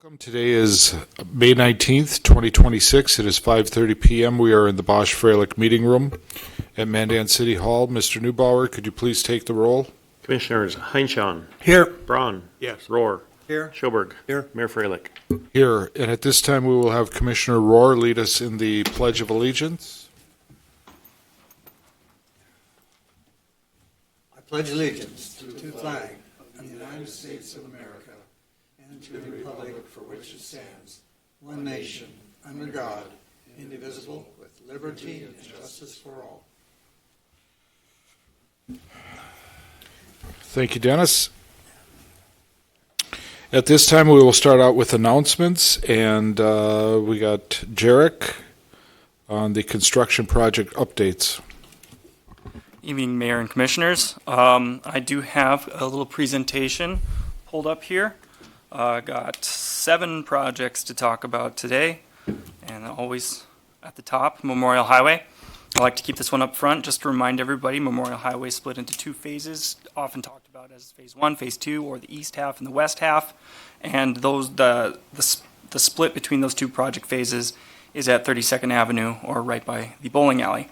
Welcome. Today is May 19th, 2026. It is 5:30 p.m. We are in the Bosch Freilich meeting room at Mandan City Hall. Mr. Neubauer, could you please take the roll? Commissioners Heinchan. Here. Braun. Yes. Rohr. Here. Schoberg. Here. Mayor Freilich. Here. And at this time, we will have Commissioner Rohr lead us in the Pledge of Allegiance. I pledge allegiance to the flag of the United States of America and to the republic for which it stands, one nation, under God, indivisible, with liberty and justice for all. Thank you, Dennis. At this time, we will start out with announcements, and we got Jarek on the construction project updates. Evening, Mayor and Commissioners. I do have a little presentation pulled up here. Got 7 projects to talk about today, and always at the top, Memorial Highway. I like to keep this one up front just to remind everybody Memorial Highway is split into 2 phases, often talked about as Phase 1, Phase 2, or the east half and the west half. And the split between those 2 project phases is at 32nd Avenue, or right by the bowling alley.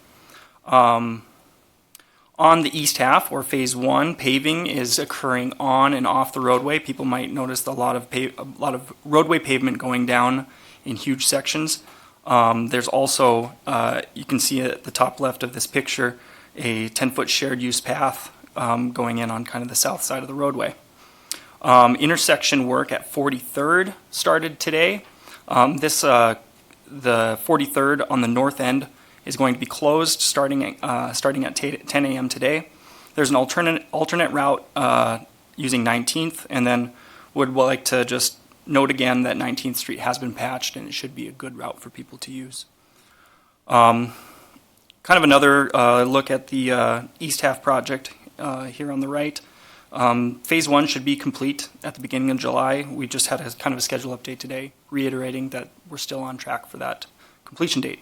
On the east half, or Phase 1, paving is occurring on and off the roadway. People might notice a lot of roadway pavement going down in huge sections. There's also, you can see at the top left of this picture, a 10-foot shared use path going in on kind of the south side of the roadway. Intersection work at 43rd started today. The 43rd on the north end is going to be closed starting at 10 a.m. today. There's an alternate route using 19th, and then would like to just note again that 19th Street has been patched and it should be a good route for people to use. Kind of another look at the east half project here on the right. Phase 1 should be complete at the beginning of July. We just had a kind of a schedule update today, reiterating that we're still on track for that completion date.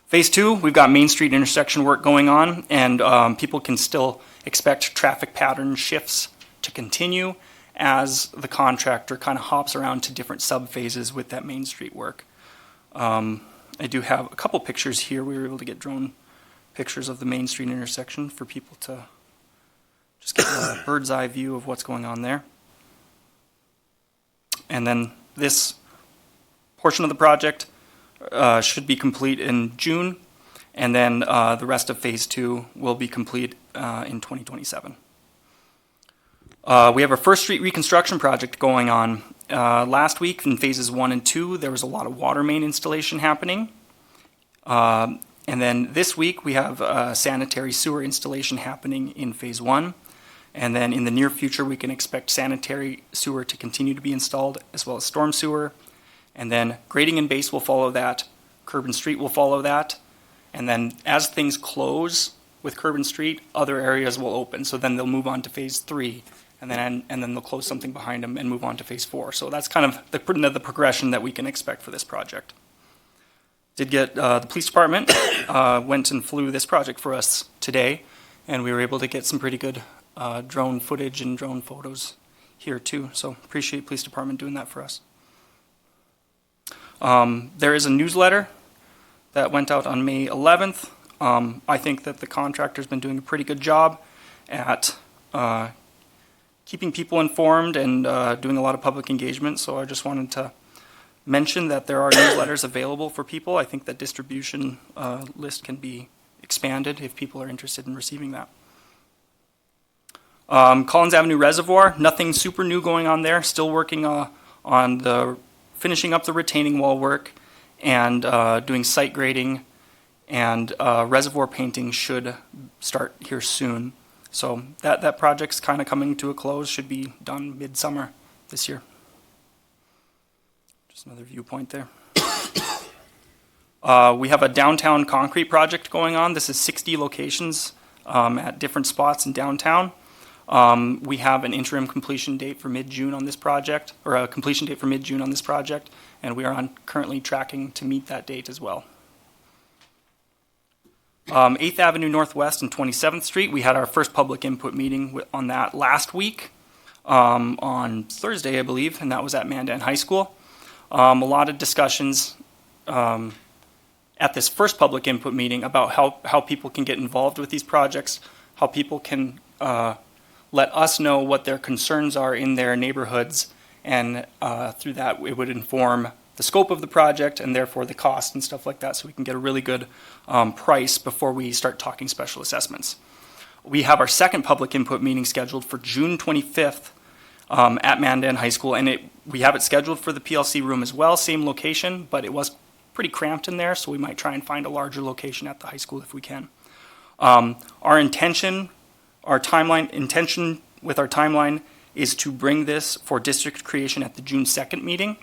Phase 2, we've got Main Street intersection work going on, and people can still expect traffic pattern shifts to continue as the contractor kind of hops around to different sub-phases with that Main Street work. I do have a couple pictures here. We were able to get drone pictures of the Main Street intersection for people to just get a bird's eye view of what's going on there. And then this portion of the project should be complete in June, and then the rest of Phase 2 will be complete in 2027. We have our First Street reconstruction project going on. Last week in Phases 1 and 2, there was a lot of water main installation happening. And then this week we have sanitary sewer installation happening in Phase 1. And then in the near future we can expect sanitary sewer to continue to be installed, as well as storm sewer. And then grading and base will follow that, curb and street will follow that, and then as things close with curb and street, other areas will open. So then they'll move on to Phase 3, and then they'll close something behind them and move on to Phase 4. So that's kind of the progression that we can expect for this project. Did get the police department went and flew this project for us today, and we were able to get some pretty good drone footage and drone photos here too. So appreciate police department doing that for us. There is a newsletter that went out on May 11th. I think that the contractor's been doing a pretty good job at keeping people informed and doing a lot of public engagement. So I just wanted to mention that there are newsletters available for people. I think that distribution list can be expanded if people are interested in receiving that. Collins Avenue Reservoir, nothing super new going on there. Still working on finishing up the retaining wall work and doing site grading, and reservoir painting should start here soon. So that project's kind of coming to a close, should be done midsummer this year. Just another viewpoint there. We have a downtown concrete project going on. This is 60 locations at different spots in downtown. We have an interim completion date for mid-June on this project, or a completion date for mid-June on this project, and we are currently tracking to meet that date as well. 8th Avenue Northwest and 27th Street, we had our first public input meeting on that last week. on Thursday, I believe, and that was at Mandan High School. A lot of discussions at this first public input meeting about how people can get involved with these projects, how people can let us know what their concerns are in their neighborhoods, and through that it would inform the scope of the project and therefore the cost and stuff like that, so we can get a really good price before we start talking special assessments. We have our second public input meeting scheduled for June 25th at Mandan High School, and we have it scheduled for the PLC room as well, same location, but it was pretty cramped in there, so we might try and find a larger location at the high school if we can. Our intention with our timeline is to bring this for district creation at the June 2nd meeting.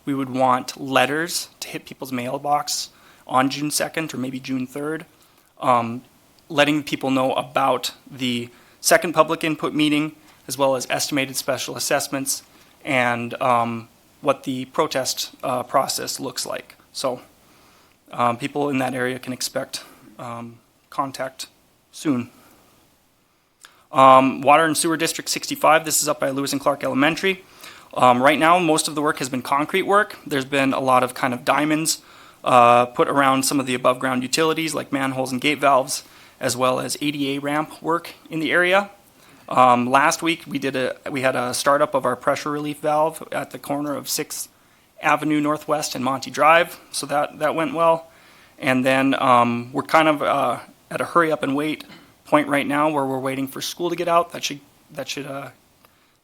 We would want letters to hit people's mailbox on June 2nd or maybe June 3rd, letting people know about the second public input meeting, as well as estimated special assessments and what the protest process looks like. So people in that area can expect contact soon. Water and Sewer District 65, this is up by Lewis and Clark Elementary. Right now, most of the work has been concrete work. There's been a lot of kind of diamonds put around some of the above ground utilities like manholes and gate valves, as well as ADA ramp work in the area. Last week we had a startup of our pressure relief valve at the corner of 6th Avenue Northwest and Monty Drive, so that went well. And then we're kind of at a hurry up and wait point right now where we're waiting for school to get out. They should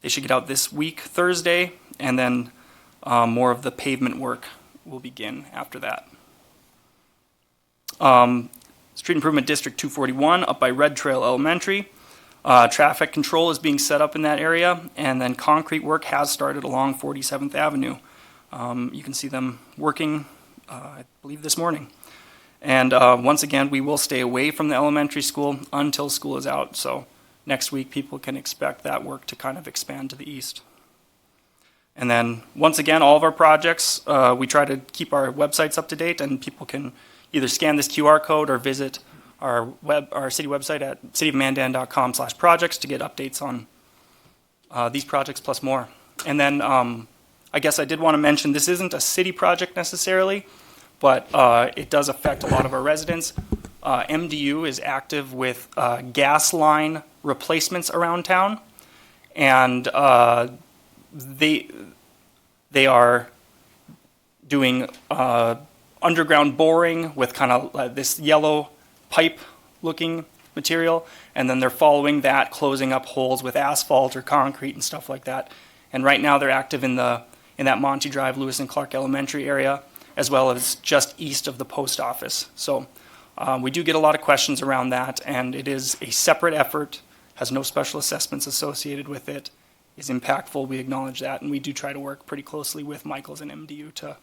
get out this week, Thursday, and then more of the pavement work will begin after that. Street Improvement District 241 up by Red Trail Elementary. Traffic control is being set up in that area, and then concrete work has started along 47th Avenue. You can see them working, I believe, this morning. And once again, we will stay away from the elementary school until school is out. So next week, people can expect that work to kind of expand to the east. And then once again, all of our projects, we try to keep our websites up to date, and people can either scan this QR code or visit our city website at cityofmandan.com/projects to get updates on these projects plus more. And then I guess I did want to mention this isn't a city project necessarily, but it does affect a lot of our residents. MDU is active with gas line replacements around town, and they are doing underground boring with kind of this yellow pipe looking material, and then they're following that, closing up holes with asphalt or concrete and stuff like that. And right now they're active in that Monty Drive, Lewis and Clark Elementary area, as well as just east of the post office. So we do get a lot of questions around that, and it is a separate effort, has no special assessments associated with it, is impactful, we acknowledge that, and we do try to work pretty closely with Michaels and MDU to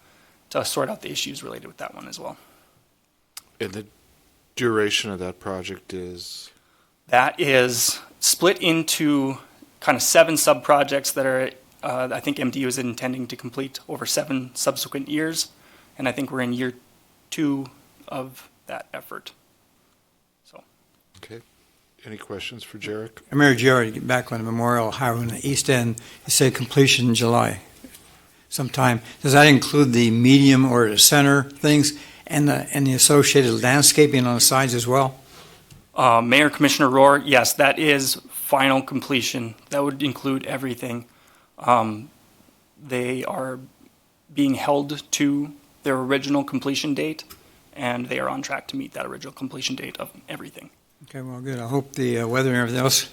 sort out the issues related with that one as well. And the duration of that project is? That is split into kind of 7 sub-projects that are, I think MDU is intending to complete over 7 subsequent years, and I think we're in year 2 of that effort. So. Okay. Any questions for Jarek? Mayor Jerry, back on the Memorial Highway in the east end, you say completion in July sometime. Does that include the medium or the center things and the associated landscaping on the sides as well? Mayor Commissioner Rohr, yes, that is final completion. That would include everything. They are being held to their original completion date, and they are on track to meet that original completion date of everything. Okay, well, good. I hope the weather and everything else,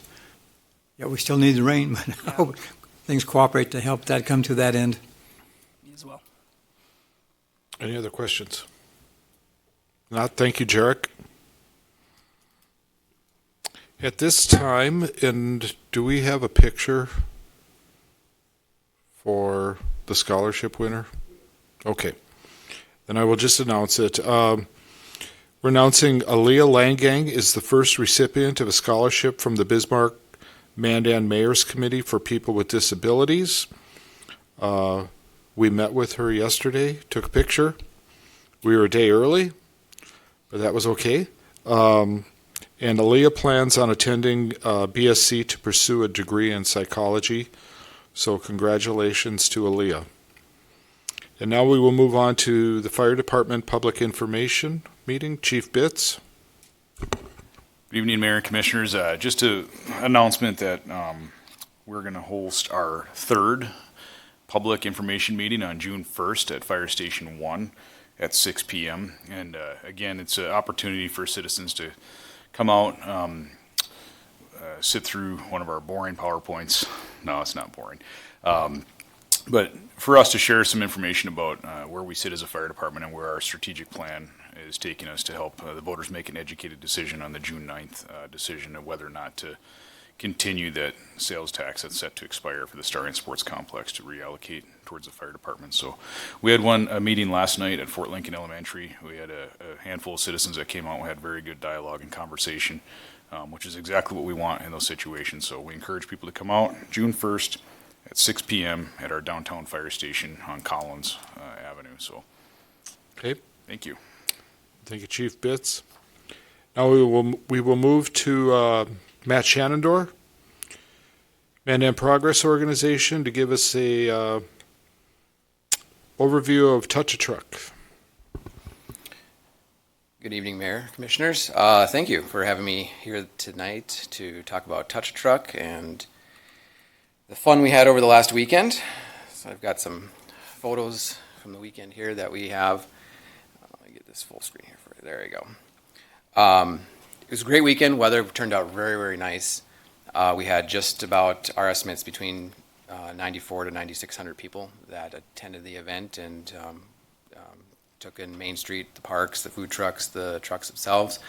yeah, we still need the rain, but I hope things cooperate to help that come to that end. Me as well. Any other questions? Not, thank you, Jarek. At this time, and do we have a picture for the scholarship winner? Okay. Then I will just announce it. We're announcing Aaliyah Langang is the first recipient of a scholarship from the Bismarck Mandan Mayor's Committee for People with Disabilities. We met with her yesterday, took a picture. We were a day early, but that was okay. And Aaliyah plans on attending BSc to pursue a degree in psychology So congratulations to Aaliyah. And now we will move on to the Fire Department Public Information Meeting. Chief Bitts. Good evening, Mayor and Commissioners. Just an announcement that we're going to host our third public information meeting on June 1st at Fire Station 1 at 6 p.m. And again, it's an opportunity for citizens to come out, sit through one of our boring PowerPoints. No, it's not boring. But for us to share some information about where we sit as a fire department and where our strategic plan is taking us to help the voters make an educated decision on the June 9th decision of whether or not to continue that sales tax that's set to expire for the Star Sports Complex to reallocate towards the fire department. So we had a meeting last night at Fort Lincoln Elementary. We had a handful of citizens that came out. We had very good dialogue and conversation, which is exactly what we want in those situations. So we encourage people to come out June 1st at 6 p.m. at our downtown fire station on Collins Avenue. So, Okay. thank you. Thank you, Chief Bitts. Now we will move to Matt Shannondor, Mandan Progress Organization, to give us a overview of Touch a Truck. Good evening, Mayor, Commissioners. Thank you for having me here tonight to talk about Touch a Truck and the fun we had over the last weekend. So I've got some photos from the weekend here that we have. Let me get this full screen here for you. There you go. It was a great weekend. Weather turned out very, very nice. We had just about, our estimates, between 94 to 9,600 people that attended the event and took in Main Street, the parks, the food trucks, the trucks themselves.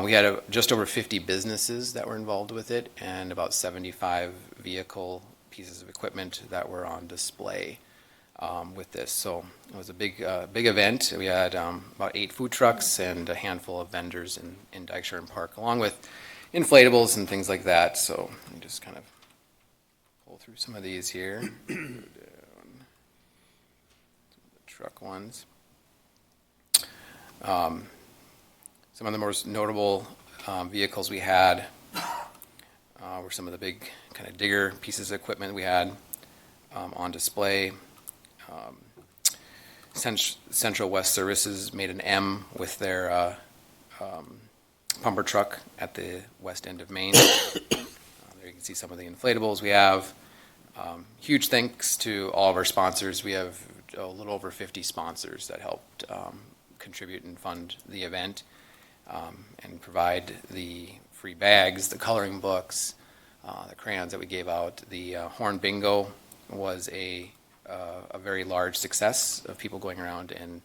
We had just over 50 businesses that were involved with it and about 75 vehicle pieces of equipment that were on display with this. So it was a big event. We had about 8 food trucks and a handful of vendors in Dykshaw Park, along with inflatables and things like that. So let me just kind of pull through some of these here. Go down. Some of the truck ones. Some of the most notable vehicles we had were some of the big kind of digger pieces of equipment we had on display. Central West Services made an M with their pumper truck at the west end of Maine. There you can see some of the inflatables we have. Huge thanks to all of our sponsors. We have a little over 50 sponsors that helped contribute and fund the event and provide the free bags, the coloring books, the crayons that we gave out. The horn bingo was a very large success of people going around and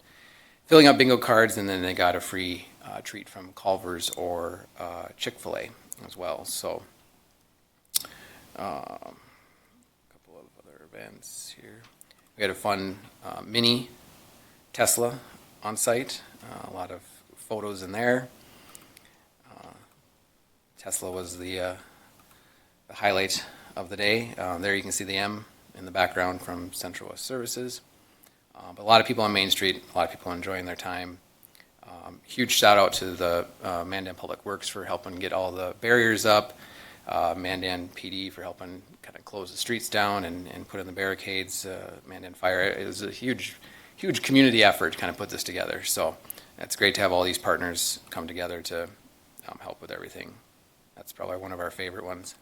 filling out bingo cards, and then they got a free treat from Culver's or Chick-fil-A as well. So a couple of other events here. We had a fun mini Tesla on site, a lot of photos in there. Tesla was the highlight of the day. There you can see the M in the background from Central West Services. But a lot of people on Main Street, a lot of people enjoying their time. Huge shout out to the Mandan Public Works for helping get all the barriers up. Mandan PD for helping kind of close the streets down and put in the barricades. Mandan Fire. It was a huge community effort to kind of put this together. So it's great to have all these partners come together to help with everything. That's probably one of our favorite ones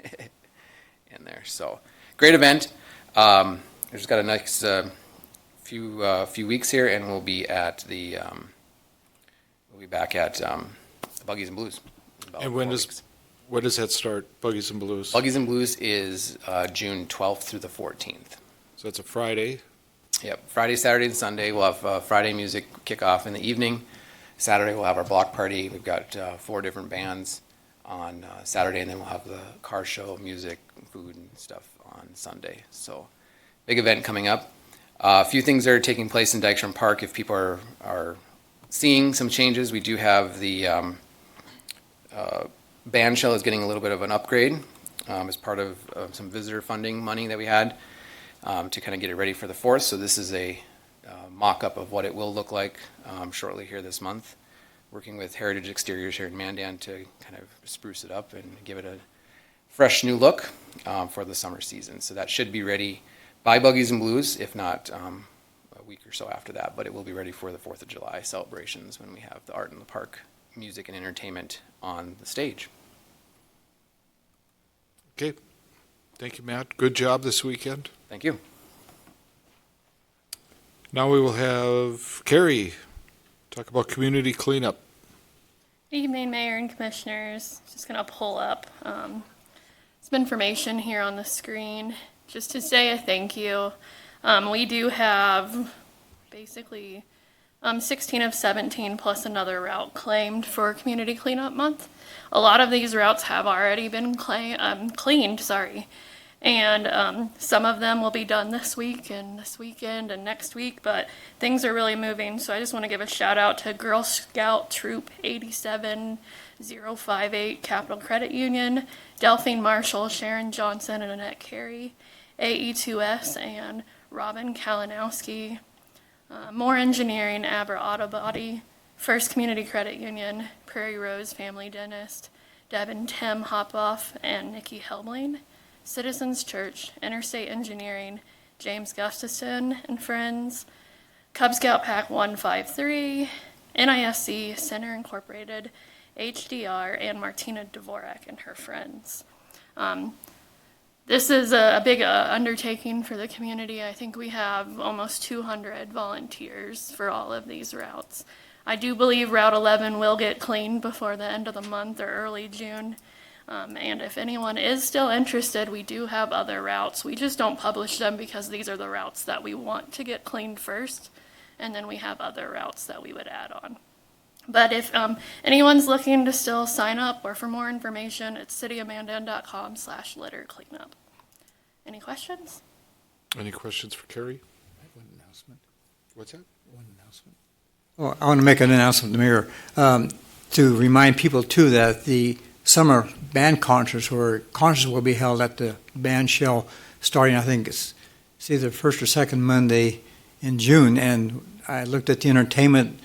in there. So great event. We've just got a nice few weeks here, and we'll be at we'll be back at Buggies and Blues. And when does that start? Buggies and Blues. Buggies and Blues is June 12th through the 14th. So it's a Friday. Yep, Friday, Saturday, and Sunday. We'll have Friday music kickoff in the evening. Saturday we'll have our block party. We've got 4 different bands on Saturday, and then we'll have the car show, music, food, and stuff on Sunday. So big event coming up. A few things are taking place in Dykshaw Park. If people are seeing some changes, we do have the band shell is getting a little bit of an upgrade as part of some visitor funding money that we had to kind of get it ready for the 4th. So this is a mock-up of what it will look like shortly here this month. Working with Heritage Exteriors here in Mandan to kind of spruce it up and give it a fresh new look for the summer season. So that should be ready by Buggies and Blues, if not a week or so after that. But it will be ready for the 4th of July celebrations when we have the Art in the Park music and entertainment on the stage. Okay. Thank you, Matt. Good job this weekend. Thank you. Now we will have Carrie talk about community cleanup. Evening, Mayor and Commissioners. Just going to pull up some information here on the screen just to say a thank you. We do have basically 16 of 17 plus another route claimed for Community Cleanup Month. A lot of these routes have already been cleaned, and some of them will be done this week and this weekend and next week, but things are really moving. So I just want to give a shout out to Girl Scout Troop 87058 Capital Credit Union, Delphine Marshall, Sharon Johnson, and Annette Carey, AE2S, and Robin Kalinowski, More Engineering, Abra Auto Body, First Community Credit Union, Prairie Rose Family Dentist, Deb and Tim Hopoff, and Nikki Helbling, Citizens Church, Interstate Engineering, James Gustafson and Friends, Cub Scout Pack 153, NISC, Center Incorporated, HDR, and Martina Dvorak and her friends. This is a big undertaking for the community. I think we have almost 200 volunteers for all of these routes. I do believe Route 11 will get cleaned before the end of the month or early June. And if anyone is still interested, we do have other routes. We just don't publish them because these are the routes that we want to get cleaned first. And then we have other routes that we would add on. But if anyone's looking to still sign up or for more information, it's cityofmandan.com/litter cleanup. Any questions? Any questions for Carrie? One announcement. What's that? One announcement. Oh, I want to make an announcement, Mayor, to remind people too that the summer band concerts will be held at the band shell starting, I think it's either first or second Monday in June. And I looked at the entertainment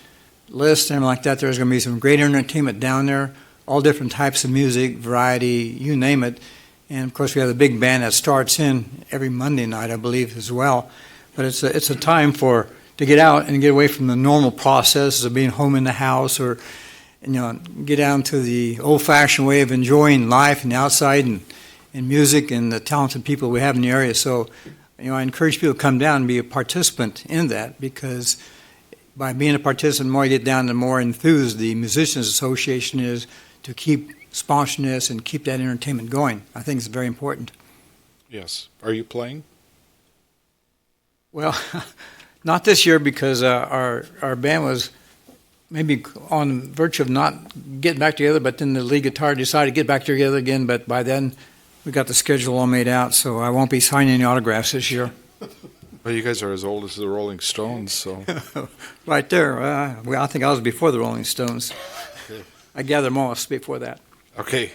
list and like that. There's going to be some great entertainment down there, all different types of music, variety, you name it. And of course, we have the big band that starts in every Monday night, I believe, as well. But it's a time to get out and get away from the normal processes of being home in the house, or get down to the old-fashioned way of enjoying life and outside and music and the talented people we have in the area. So, I encourage people to come down and be a participant in that, because by being a participant, the more you get down, the more enthused the Musicians Association is to keep sponsoring this and keep that entertainment going. I think it's very important. Yes. Are you playing? Well, not this year, because our band was maybe on the verge of not getting back together, but then the lead guitar decided to get back together again. But by then, we got the schedule all made out, so I won't be signing any autographs this year. Well, you guys are as old as the Rolling Stones, so. Right there. Well, I think I was before the Rolling Stones. Okay. I gather most before that. Okay.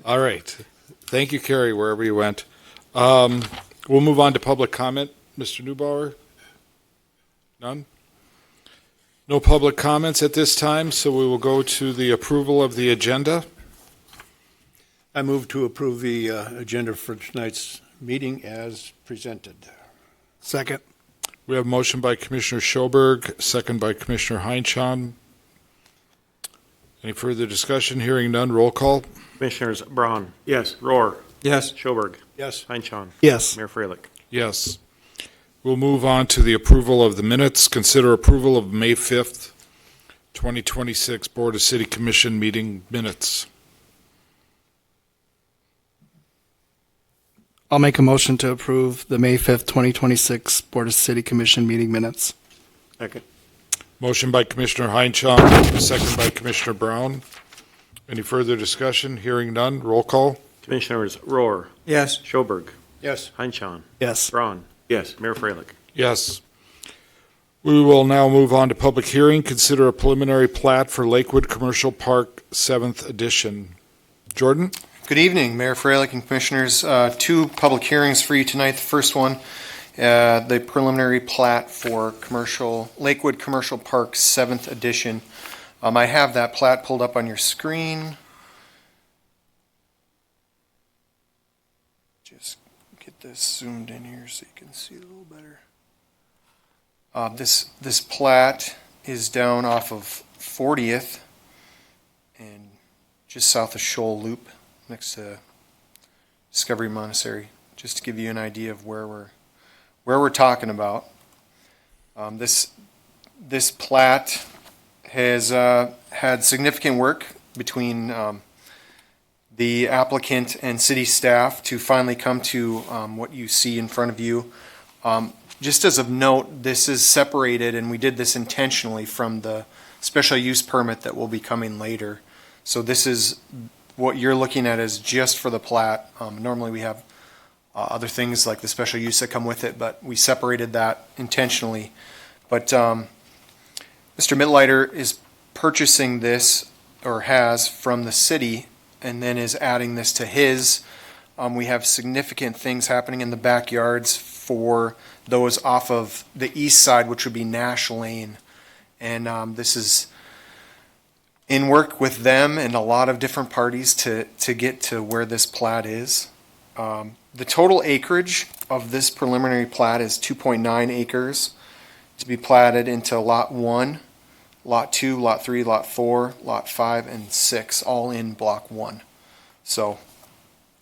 All right. Thank you, Carrie, wherever you went. We'll move on to public comment. Mr. Neubauer? None? No public comments at this time, so we will go to the approval of the agenda. I move to approve the agenda for tonight's meeting as presented. Second. We have a motion by Commissioner Schoberg, second by Commissioner Heinchan. Any further discussion? Hearing none, roll call. Commissioners Braun, Yes. Rohr, Yes. Schoberg, Yes. Heinchan, Yes. Mayor Freilich. Yes. We'll move on to the approval of the minutes. Consider approval of May 5th, 2026 Board of City Commission meeting minutes. I'll make a motion to approve the May 5th, 2026 Board of City Commission meeting minutes. Second. Motion by Commissioner Heinchan, second by Commissioner Brown. Any further discussion? Hearing none, roll call. Commissioners Rohr, Yes. Schoberg, Yes. Heinchan, Yes. Braun, Yes. Mayor Freilich. Yes. We will now move on to public hearing. Consider a preliminary plat for Lakewood Commercial Park 7th Edition. Jordan? Good evening, Mayor Freilich and Commissioners. Two public hearings for you tonight. The first one, the preliminary plat for Lakewood Commercial Park 7th Edition. I have that plat pulled up on your screen. just get this zoomed in here so you can see it a little better. This plat is down off of 40th and just south of Shoal Loop next to Discovery Monastery, just to give you an idea of where we're talking about. This plat has had significant work between the applicant and city staff to finally come to what you see in front of you. Just as of note, this is separated, and we did this intentionally from the special use permit that will be coming later. So this is what you're looking at is just for the plat. Normally we have other things like the special use that come with it, but we separated that intentionally. But Mr. Mitleiter is purchasing this, or has, from the city, and then is adding this to his. We have significant things happening in the backyards for those off of the east side, which would be Nash Lane. And this is in work with them and a lot of different parties to get to where this plat is. The total acreage of this preliminary plat is 2.9 acres to be platted into Lot 1, Lot 2, Lot 3, Lot 4, Lot 5, and 6, all in Block 1. So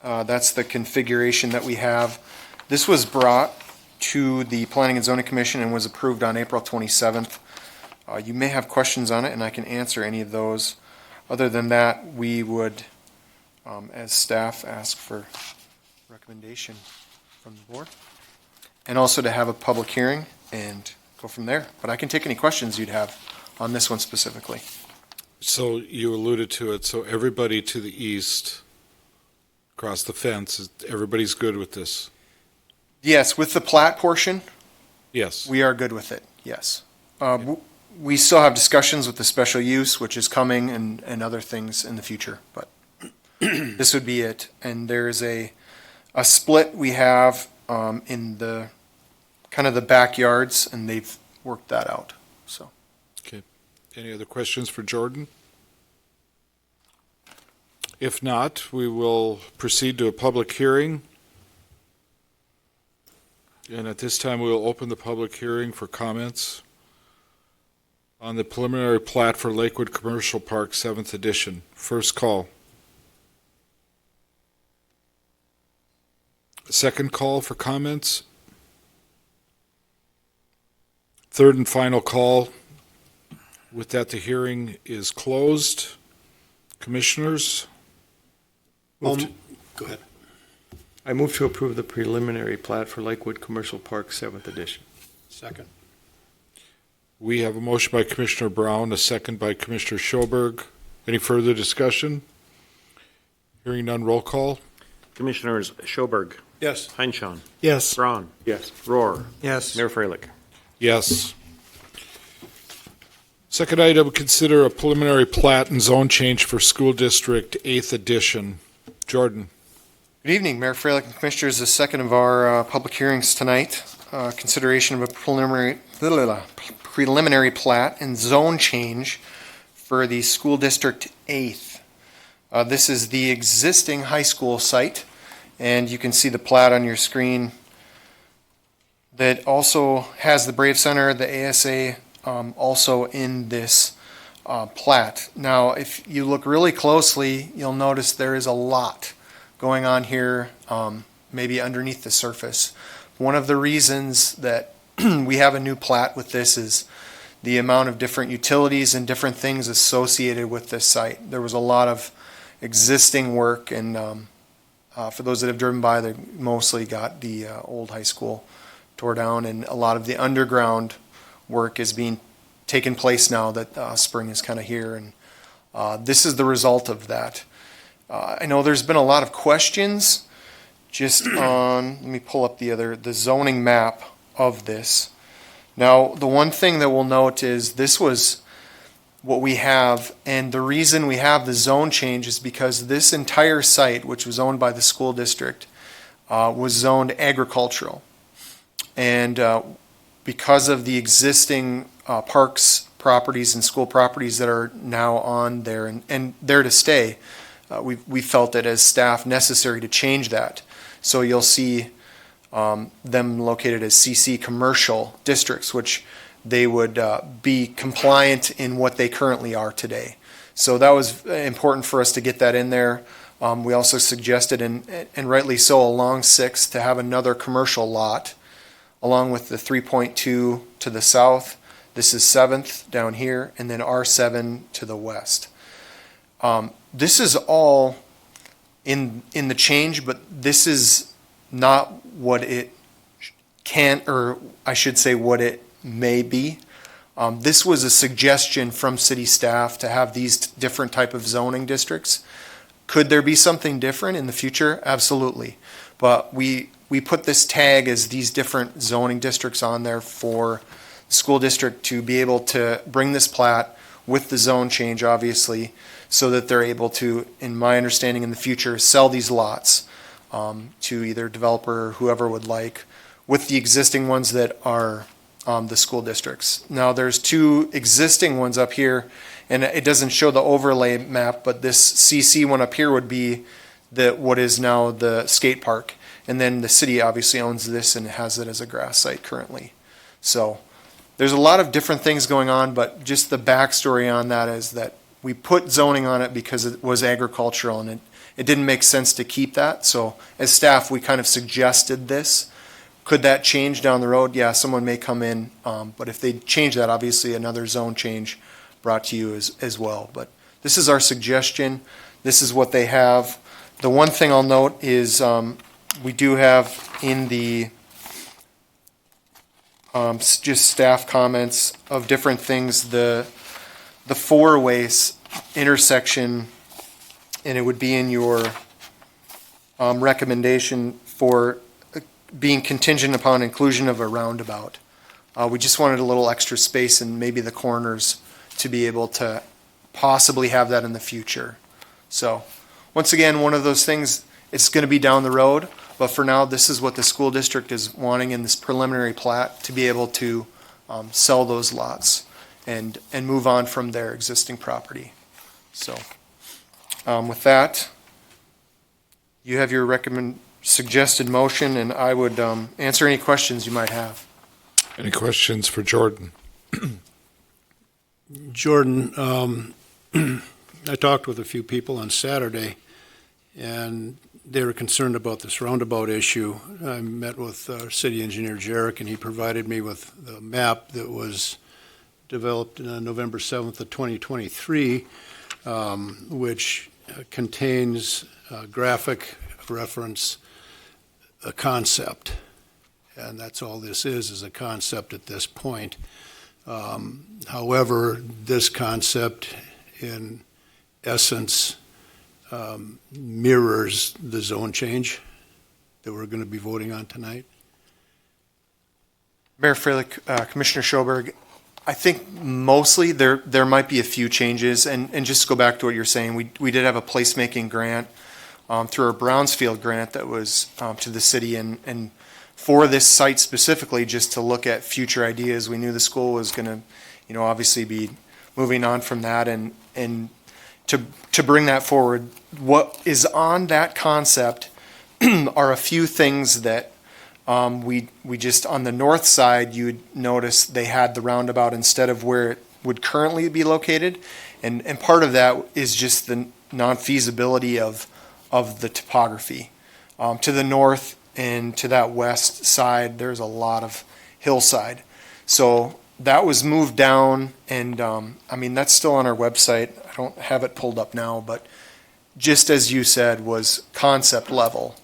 that's the configuration that we have. This was brought to the Planning and Zoning Commission and was approved on April 27th. You may have questions on it, and I can answer any of those. Other than that, we would, as staff, ask for recommendation from the board. And also to have a public hearing and go from there. But I can take any questions you'd have on this one specifically. So you alluded to it, so everybody to the east, across the fence, everybody's good with this? Yes, with the plat portion, Yes. we are good with it, yes. We still have discussions with the special use, which is coming, and other things in the future, but this would be it. And there's a split we have in the kind of the backyards, and they've worked that out, so. Okay. Any other questions for Jordan? If not, we will proceed to a public hearing. And at this time, we will open the public hearing for comments on the preliminary plat for Lakewood Commercial Park, 7th edition. First call. Second call for comments. Third and final call. With that, the hearing is closed. Commissioners? Go ahead. I move to approve the preliminary plat for Lakewood Commercial Park, 7th edition. Second. We have a motion by Commissioner Brown, a second by Commissioner Schoberg. Any further discussion? Hearing none, roll call. Commissioners Schoberg, Yes. Heinchan, Yes. Braun. Yes. Rohr. Yes. Mayor Freilich. Yes. Second item, consider a preliminary plat and zone change for School District 8th Edition. Jordan. Good evening, Mayor Freilich and Commissioners. The second of our public hearings tonight. Consideration of a preliminary plat and zone change for the School District 8th. This is the existing high school site, and you can see the plat on your screen that also has the Brave Center, the ASA, also in this plat. Now, if you look really closely, you'll notice there is a lot going on here, maybe underneath the surface. One of the reasons that we have a new plat with this is the amount of different utilities and different things associated with this site. There was a lot of existing work, and for those that have driven by, they mostly got the old high school tore down, and a lot of the underground work is being taken place now that spring is kind of here, and this is the result of that. I know there's been a lot of questions just on, let me pull up the zoning map of this. Now, the one thing that we'll note is this was what we have, and the reason we have the zone change is because this entire site, which was owned by the school district, was zoned agricultural. And because of the existing parks properties and school properties that are now on there and there to stay, we felt it as staff necessary to change that So you'll see them located as CC commercial districts, which they would be compliant in what they currently are today. So that was important for us to get that in there. We also suggested, and rightly so, along 6 to have another commercial lot, along with the 3.2 to the south. This is 7th down here, and then R7 to the west. This is all in the change, but this is not what it can, or I should say what it may be. This was a suggestion from city staff to have these different type of zoning districts. Could there be something different in the future? Absolutely. But we put this tag as these different zoning districts on there for the school district to be able to bring this plat with the zone change, obviously, so that they're able to, in my understanding in the future, sell these lots to either developer or whoever would like, with the existing ones that are the school districts. Now, there's 2 existing ones up here, and it doesn't show the overlay map, but this CC one up here would be what is now the skate park. And then the city obviously owns this and has it as a grass site currently. So there's a lot of different things going on, but just the backstory on that is that we put zoning on it because it was agricultural, and it didn't make sense to keep that. So as staff, we kind of suggested this. Could that change down the road? Yeah, someone may come in, but if they change that, obviously another zone change brought to you as well. But this is our suggestion. This is what they have. The one thing I'll note is we do have in the just staff comments of different things, the 4-way intersection, and it would be in your recommendation for being contingent upon inclusion of a roundabout. We just wanted a little extra space and maybe the corners to be able to possibly have that in the future. So once again, one of those things, it's going to be down the road, but for now, this is what the school district is wanting in this preliminary plat, to be able to sell those lots and move on from their existing property. So with that, you have your suggested motion, and I would answer any questions you might have. Any questions for Jordan? Jordan, I talked with a few people on Saturday, and they were concerned about this roundabout issue. I met with city engineer Jarek, and he provided me with the map that was developed on November 7th of 2023, which contains a graphic reference, a concept. And that's all this is a concept at this point. However, this concept in essence mirrors the zone change that we're going to be voting on tonight. Mayor Freilich, Commissioner Schoberg, I think mostly there might be a few changes, and just to go back to what you're saying, we did have a placemaking grant through our Brownsfield grant that was to the city, and for this site specifically, just to look at future ideas. We knew the school was going to, obviously be moving on from that, and to bring that forward. What is on that concept are a few things that we just, on the north side, you would notice they had the roundabout instead of where it would currently be located, and part of that is just the non-feasibility of the topography. To the north and to that west side, there's a lot of hillside. So that was moved down, and that's still on our website. I don't have it pulled up now, but just as you said, was concept level.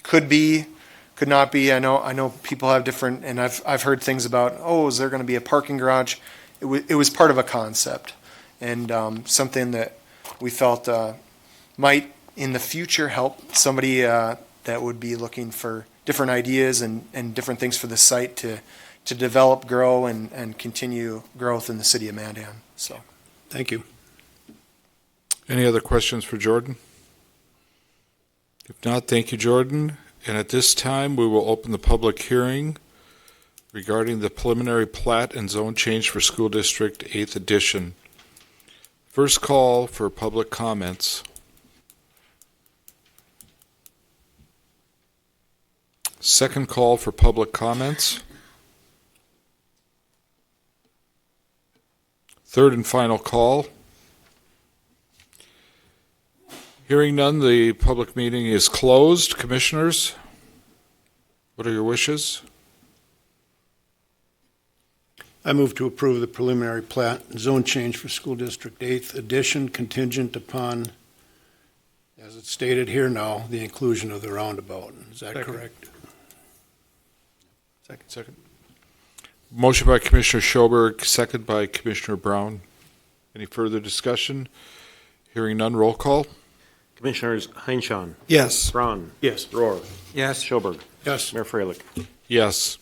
Could be, could not be. I know people have different, and I've heard things about, is there going to be a parking garage? It was part of a concept, and something that we felt might in the future help somebody that would be looking for different ideas and different things for the site to develop, grow, and continue growth in the city of Mandan. So, thank you. Any other questions for Jordan? If not, thank you, Jordan. And at this time, we will open the public hearing regarding the preliminary plat and zone change for School District 8th Edition. First call for public comments. Second call for public comments. Third and final call. Hearing none, the public meeting is closed. Commissioners, what are your wishes? I move to approve the preliminary plat and zone change for School District 8th addition contingent upon, as it's stated here now, the inclusion of the roundabout. Is that Second. correct? Second. Motion by Commissioner Schoberg, second by Commissioner Brown. Any further discussion? Hearing none, roll call. Commissioners Heinchan, Yes. Braun, Yes. Rohr, Yes. Schoberg, Yes. Mayor Freilich. Yes.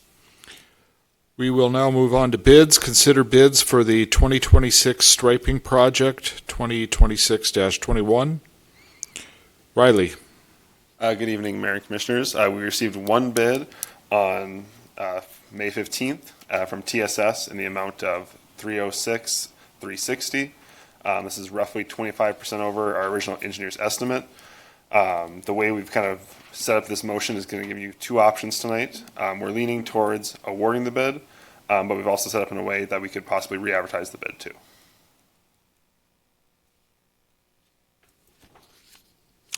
We will now move on to bids. Consider bids for the 2026 striping project, 2026-21. Riley. Good evening, Mayor and Commissioners. We received one bid on May 15th from TSS in the amount of $306,360. This is roughly 25% over our original engineer's estimate. The way we've kind of set up this motion is going to give you two options tonight. We're leaning towards awarding the bid, but we've also set up in a way that we could possibly re-advertise the bid too.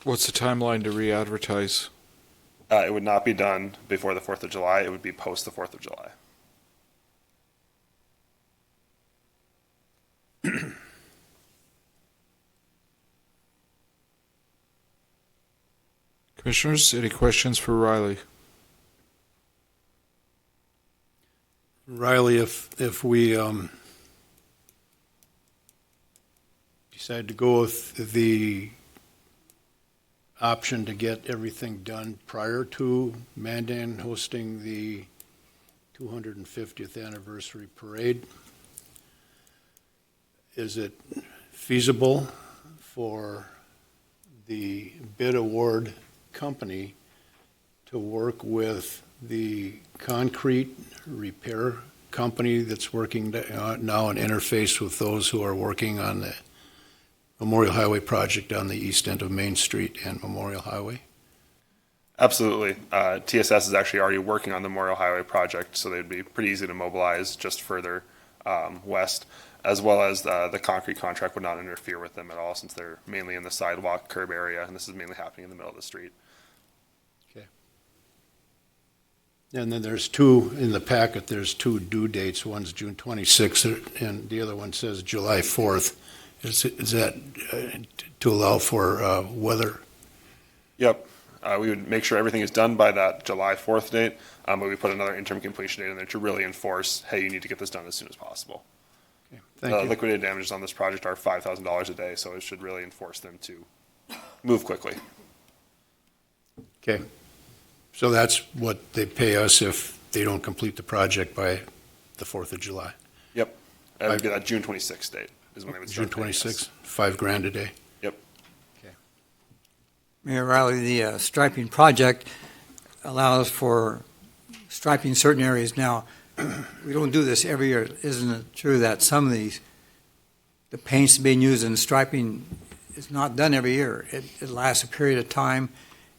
What's the timeline to re-advertise? It would not be done before the 4th of July. It would be post the 4th of July. Commissioners, any questions for Riley? Riley, if we decide to go with the option to get everything done prior to Mandan hosting the 250th anniversary parade, is it feasible for the bid award company to work with the concrete repair company that's working now and interface with those who are working on the Memorial Highway project on the east end of Main Street and Memorial Highway? Absolutely. TSS is actually already working on the Memorial Highway project, so they'd be pretty easy to mobilize just further west, as well as the concrete contract would not interfere with them at all since they're mainly in the sidewalk curb area, and this is mainly happening in the middle of the street. Okay. And then there's two, in the packet, there's two due dates. One's June 26th and the other one says July 4th. Is that to allow for weather? Yep. We would make sure everything is done by that July 4th date, but we put another interim completion date in there to really enforce, hey, you need to get this done as soon as possible. Okay, thank you. Liquidated damages on this project are $5,000 a day, so it should really enforce them to move quickly. Okay. So that's what they pay us if they don't complete the project by the 4th of July. Yep. That would be that June 26th date is when they would June start paying us. 26th, $5,000 a day. Yep. Mayor Riley, the striping project allows for striping certain areas. Now, we don't do this every year. Isn't it true that some of the paints being used in striping is not done every year? It lasts a period of time,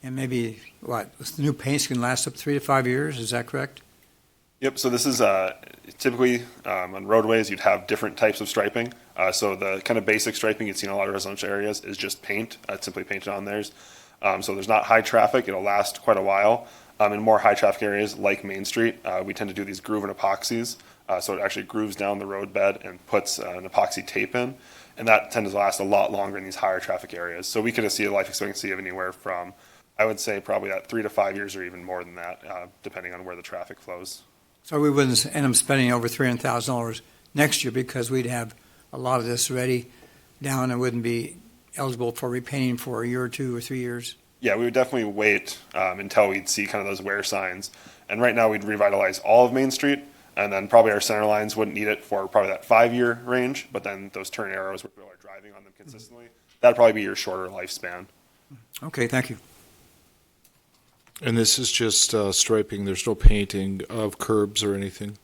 and maybe, the new paints can last up 3 to 5 years, is that correct? Yep, so this is typically on roadways, you'd have different types of striping. So the kind of basic striping you'd see in a lot of residential areas is just paint. It's simply painted on theirs. So there's not high traffic. It'll last quite a while. In more high traffic areas like Main Street, we tend to do these groove and epoxies. So it actually grooves down the road bed and puts an epoxy tape in. And that tends to last a lot longer in these higher traffic areas. So we could see a life expectancy of anywhere from, I would say, probably at 3 to 5 years or even more than that, depending on where the traffic flows. So we wouldn't end up spending over $300,000 next year because we'd have a lot of this ready down and wouldn't be eligible for repainting for a year or 2 or 3 years? Yeah, we would definitely wait until we'd see kind of those wear signs. And right now we'd revitalize all of Main Street, and then probably our center lines wouldn't need it for probably that 5-year range, but then those turn arrows where people are driving on them consistently, that'd probably be your shorter lifespan. Okay, thank you. And this is just striping, there's no painting of curbs or anything?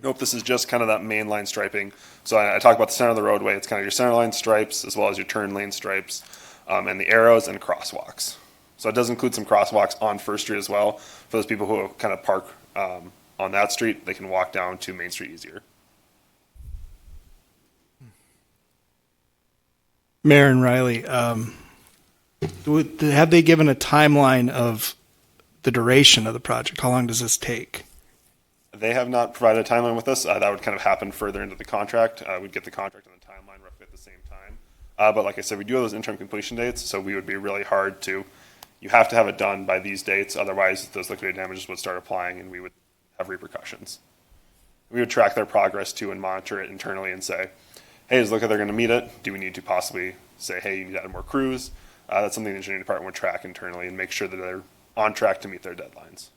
Nope, this is just kind of that main line striping. So I talk about the center of the roadway. It's kind of your center line stripes as well as your turn lane stripes and the arrows and crosswalks. So it does include some crosswalks on First Street as well. For those people who kind of park on that street, they can walk down to Main Street easier. Mayor and Riley, have they given a timeline of the duration of the project? How long does this take? They have not provided a timeline with us. That would kind of happen further into the contract. We'd get the contract and the timeline roughly at the same time. But like I said, we do have those interim completion dates, so we would be really hard to, you have to have it done by these dates, otherwise those liquidated damages would start applying and we would have repercussions. We would track their progress too and monitor it internally and say, hey, does it look like they're going to meet it? Do we need to possibly say, hey, you need to add more crews? That's something the engineering department would track internally and make sure that they're on track to meet their deadlines.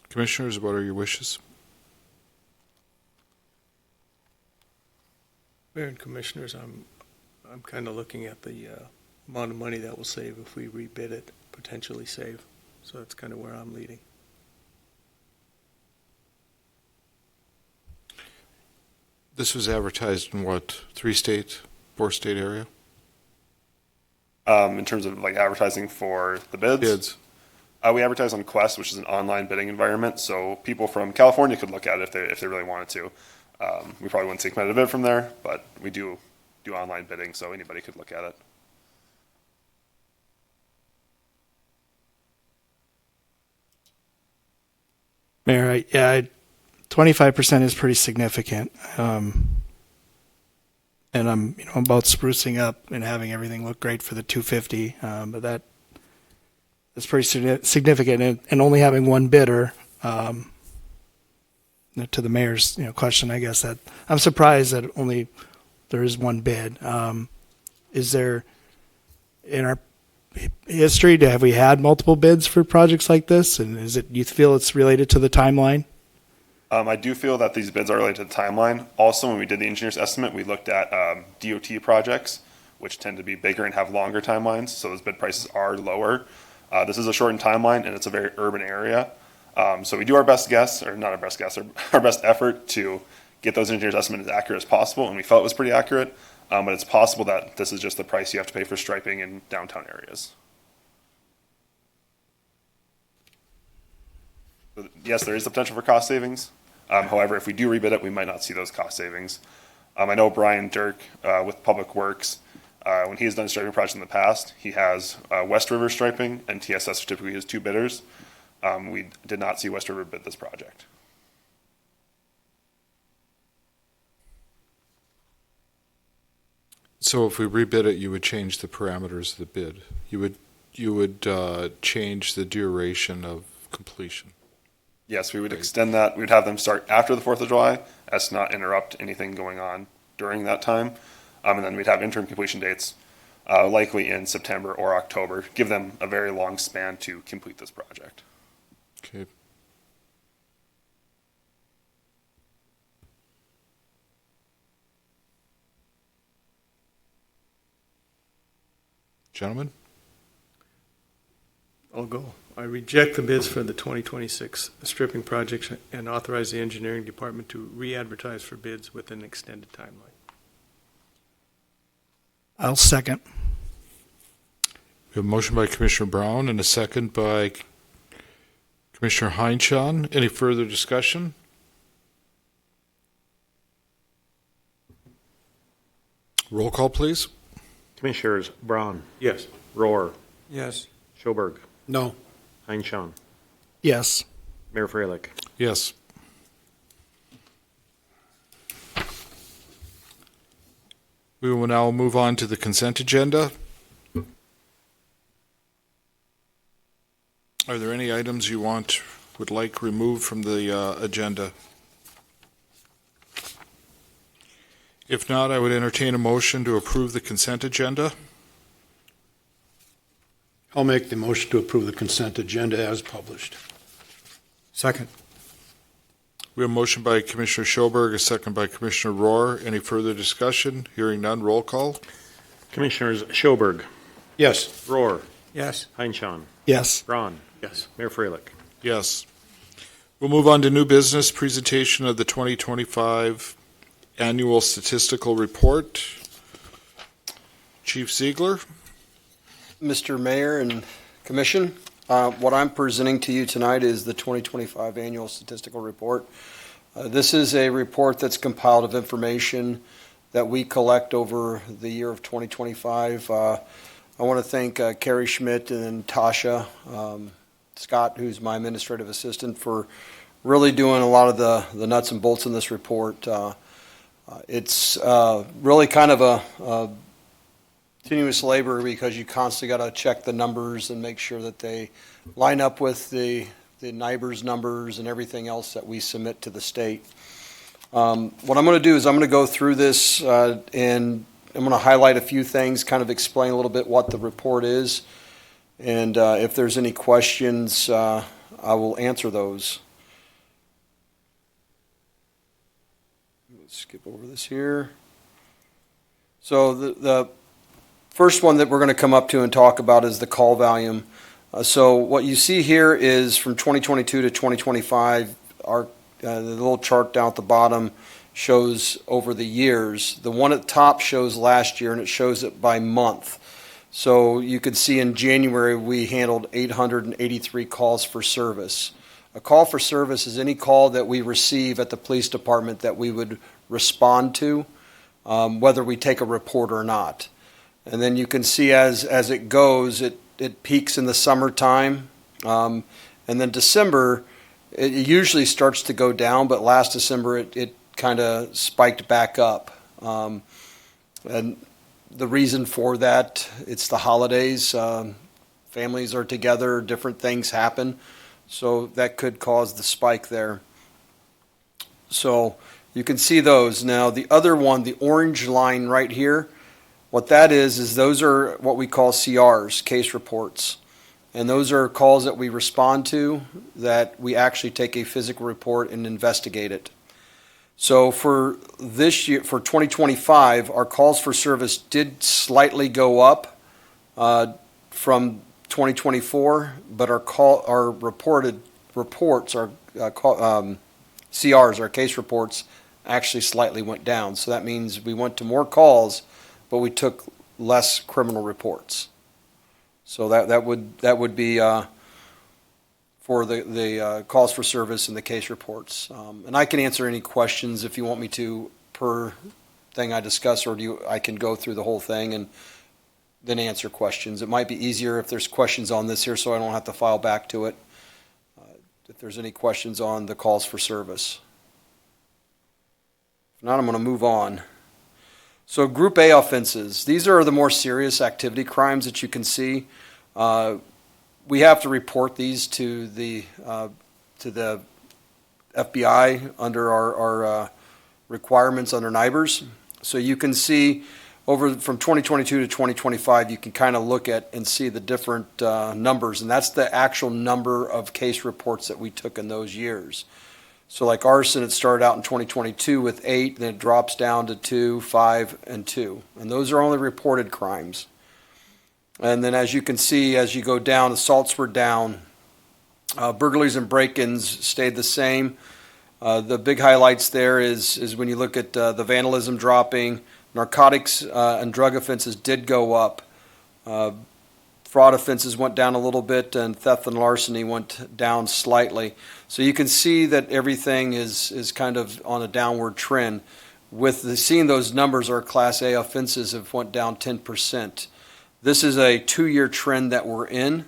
Commissioners, what are your wishes? Mayor and Commissioners, I'm kind of looking at the amount of money that will save if we rebid it, potentially save. So that's kind of where I'm leading. This was advertised in what, 3-state, 4-state area? In terms of like advertising for the bids? Bids. We advertise on Quest, which is an online bidding environment, so people from California could look at it if they really wanted to. We probably wouldn't see a competitive bid from there, but we do online bidding, so anybody could look at it. Mayor, 25% is pretty significant. And I'm about sprucing up and having everything look great for the 250, but that's pretty significant. And only having one bidder, to the mayor's question, I guess that I'm surprised that only there is one bid. Is there in our history, have we had multiple bids for projects like this? And you feel it's related to the timeline? I do feel that these bids are related to the timeline. Also, when we did the engineer's estimate, we looked at DOT projects, which tend to be bigger and have longer timelines, so those bid prices are lower. This is a shortened timeline, and it's a very urban area. So we do our best guess, or not our best guess, our best effort to get those engineers' estimates as accurate as possible, and we felt it was pretty accurate, but it's possible that this is just the price you have to pay for striping in downtown areas. So, yes, there is the potential for cost savings. However, if we do rebid it, we might not see those cost savings. I know Brian Dirk with Public Works, when he has done striping projects in the past, he has West River striping and TSS typically has two bidders. We did not see West River bid this project. So if we rebid it, you would change the parameters of the bid. You would change the duration of completion. Yes, we would extend that. We would have them start after the 4th of July as to not interrupt anything going on during that time. And then we'd have interim completion dates likely in September or October, give them a very long span to complete this project. Okay. Gentlemen? I'll go. I reject the bids for the 2026 stripping project and authorize the engineering department to re-advertise for bids with an extended timeline. I'll second. We have a motion by Commissioner Brown and a second by Commissioner Heinchan. Any further discussion? Roll call, please. Commissioners Braun, Yes. Rohr, Yes. Schoberg, No. Heinchan, Yes. Mayor Freilich. Yes. We will now move on to the consent agenda. Are there any items you would like removed from the agenda? If not, I would entertain a motion to approve the consent agenda. I'll make the motion to approve the consent agenda as published. Second. We have a motion by Commissioner Schoberg, a second by Commissioner Rohr. Any further discussion? Hearing none, roll call. Commissioners Schoberg, Yes. Rohr, Yes. Heinchan, Yes. Braun, Yes. Mayor Freilich. Yes. We'll move on to new business, presentation of the 2025 Annual Statistical Report. Chief Ziegler. Mr. Mayor and Commission, what I'm presenting to you tonight is the 2025 Annual Statistical Report. This is a report that's compiled of information that we collect over the year of 2025. I want to thank Carrie Schmidt and Tasha, Scott, who's my administrative assistant, for really doing a lot of the nuts and bolts in this report. It's really kind of a continuous labor because you constantly got to check the numbers and make sure that they line up with the NIBR's numbers and everything else that we submit to the state. What I'm going to do is I'm going to go through this and I'm going to highlight a few things, kind of explain a little bit what the report is, and if there's any questions, I will answer those. Let's skip over this here. So the first one that we're going to come up to and talk about is the call volume. So what you see here is from 2022 to 2025, the little chart down at the bottom shows over the years. The one at the top shows last year, and it shows it by month. So you could see in January we handled 883 calls for service. A call for service is any call that we receive at the police department that we would respond to, whether we take a report or not. And then you can see as it goes, it peaks in the summertime. And then December, it usually starts to go down, but last December it kind of spiked back up. And the reason for that, it's the holidays. Families are together, different things happen. So that could cause the spike there. So you can see those. Now the other one, the orange line right here, what that is those are what we call CRs, case reports. And those are calls that we respond to that we actually take a physical report and investigate it. So for this year, for 2025, our calls for service did slightly go up from 2024, but our reported reports, our CRs, our case reports, actually slightly went down. So that means we went to more calls, but we took less criminal reports. So that would be for the calls for service and the case reports. And I can answer any questions if you want me to per thing I discuss, or I can go through the whole thing and then answer questions. It might be easier if there's questions on this here so I don't have to file back to it. If there's any questions on the calls for service. If not, I'm going to move on. So Group A offenses, these are the more serious activity crimes that you can see. We have to report these to the FBI under our requirements under NIBR's. So you can see from 2022 to 2025, you can kind of look at and see the different numbers, and that's the actual number of case reports that we took in those years. So like arson, it started out in 2022 with 8, then it drops down to 2, 5, and 2. And those are only reported crimes. And then as you can see, as you go down, assaults were down. Burglaries and break-ins stayed the same. The big highlights there is when you look at the vandalism dropping. Narcotics and drug offenses did go up. Fraud offenses went down a little bit, and theft and larceny went down slightly. So you can see that everything is kind of on a downward trend. Seeing those numbers, our Class A offenses have went down 10%. This is a 2-year trend that we're in,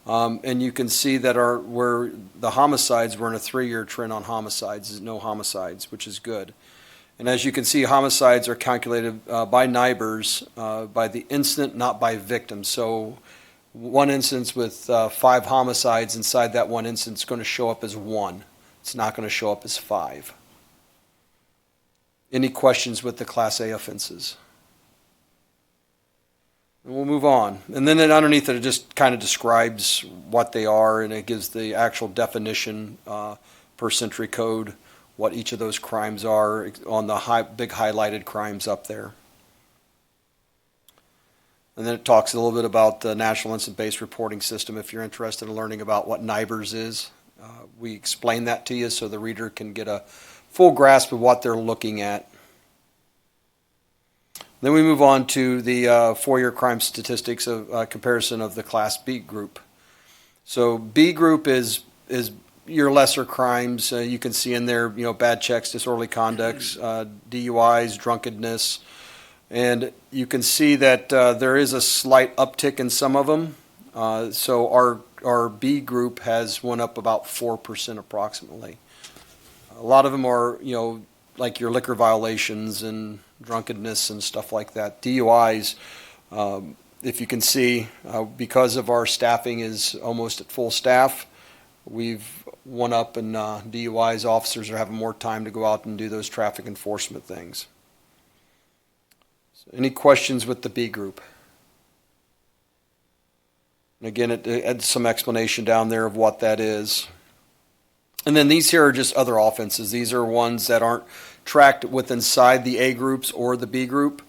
and you can see that where the homicides, we're in a 3-year trend on homicides, no homicides, which is good. And as you can see, homicides are calculated by NIBR's by the incident, not by victim. So one instance with 5 homicides inside that one instance is going to show up as 1. It's not going to show up as 5. Any questions with the Class A offenses? And we'll move on. And then underneath it just kind of describes what they are, and it gives the actual definition per century code, what each of those crimes are on the big highlighted crimes up there. And then it talks a little bit about the National Incident-Based Reporting System if you're interested in learning about what NIBR's is. We explain that to you so the reader can get a full grasp of what they're looking at. Then we move on to the four-year crime statistics of comparison of the Class B group. So B group is your lesser crimes. You can see in there, bad checks, disorderly conducts, DUIs, drunkenness, and you can see that there is a slight uptick in some of them. So our B group has went up about 4% approximately. A lot of them are, like your liquor violations and drunkenness and stuff like that. DUIs, if you can see, because of our staffing is almost at full staff, we've went up, and DUIs officers are having more time to go out and do those traffic enforcement things. So any questions with the B group? And again, it adds some explanation down there of what that is. And then these here are just other offenses. These are ones that aren't tracked with inside the A groups or the B group.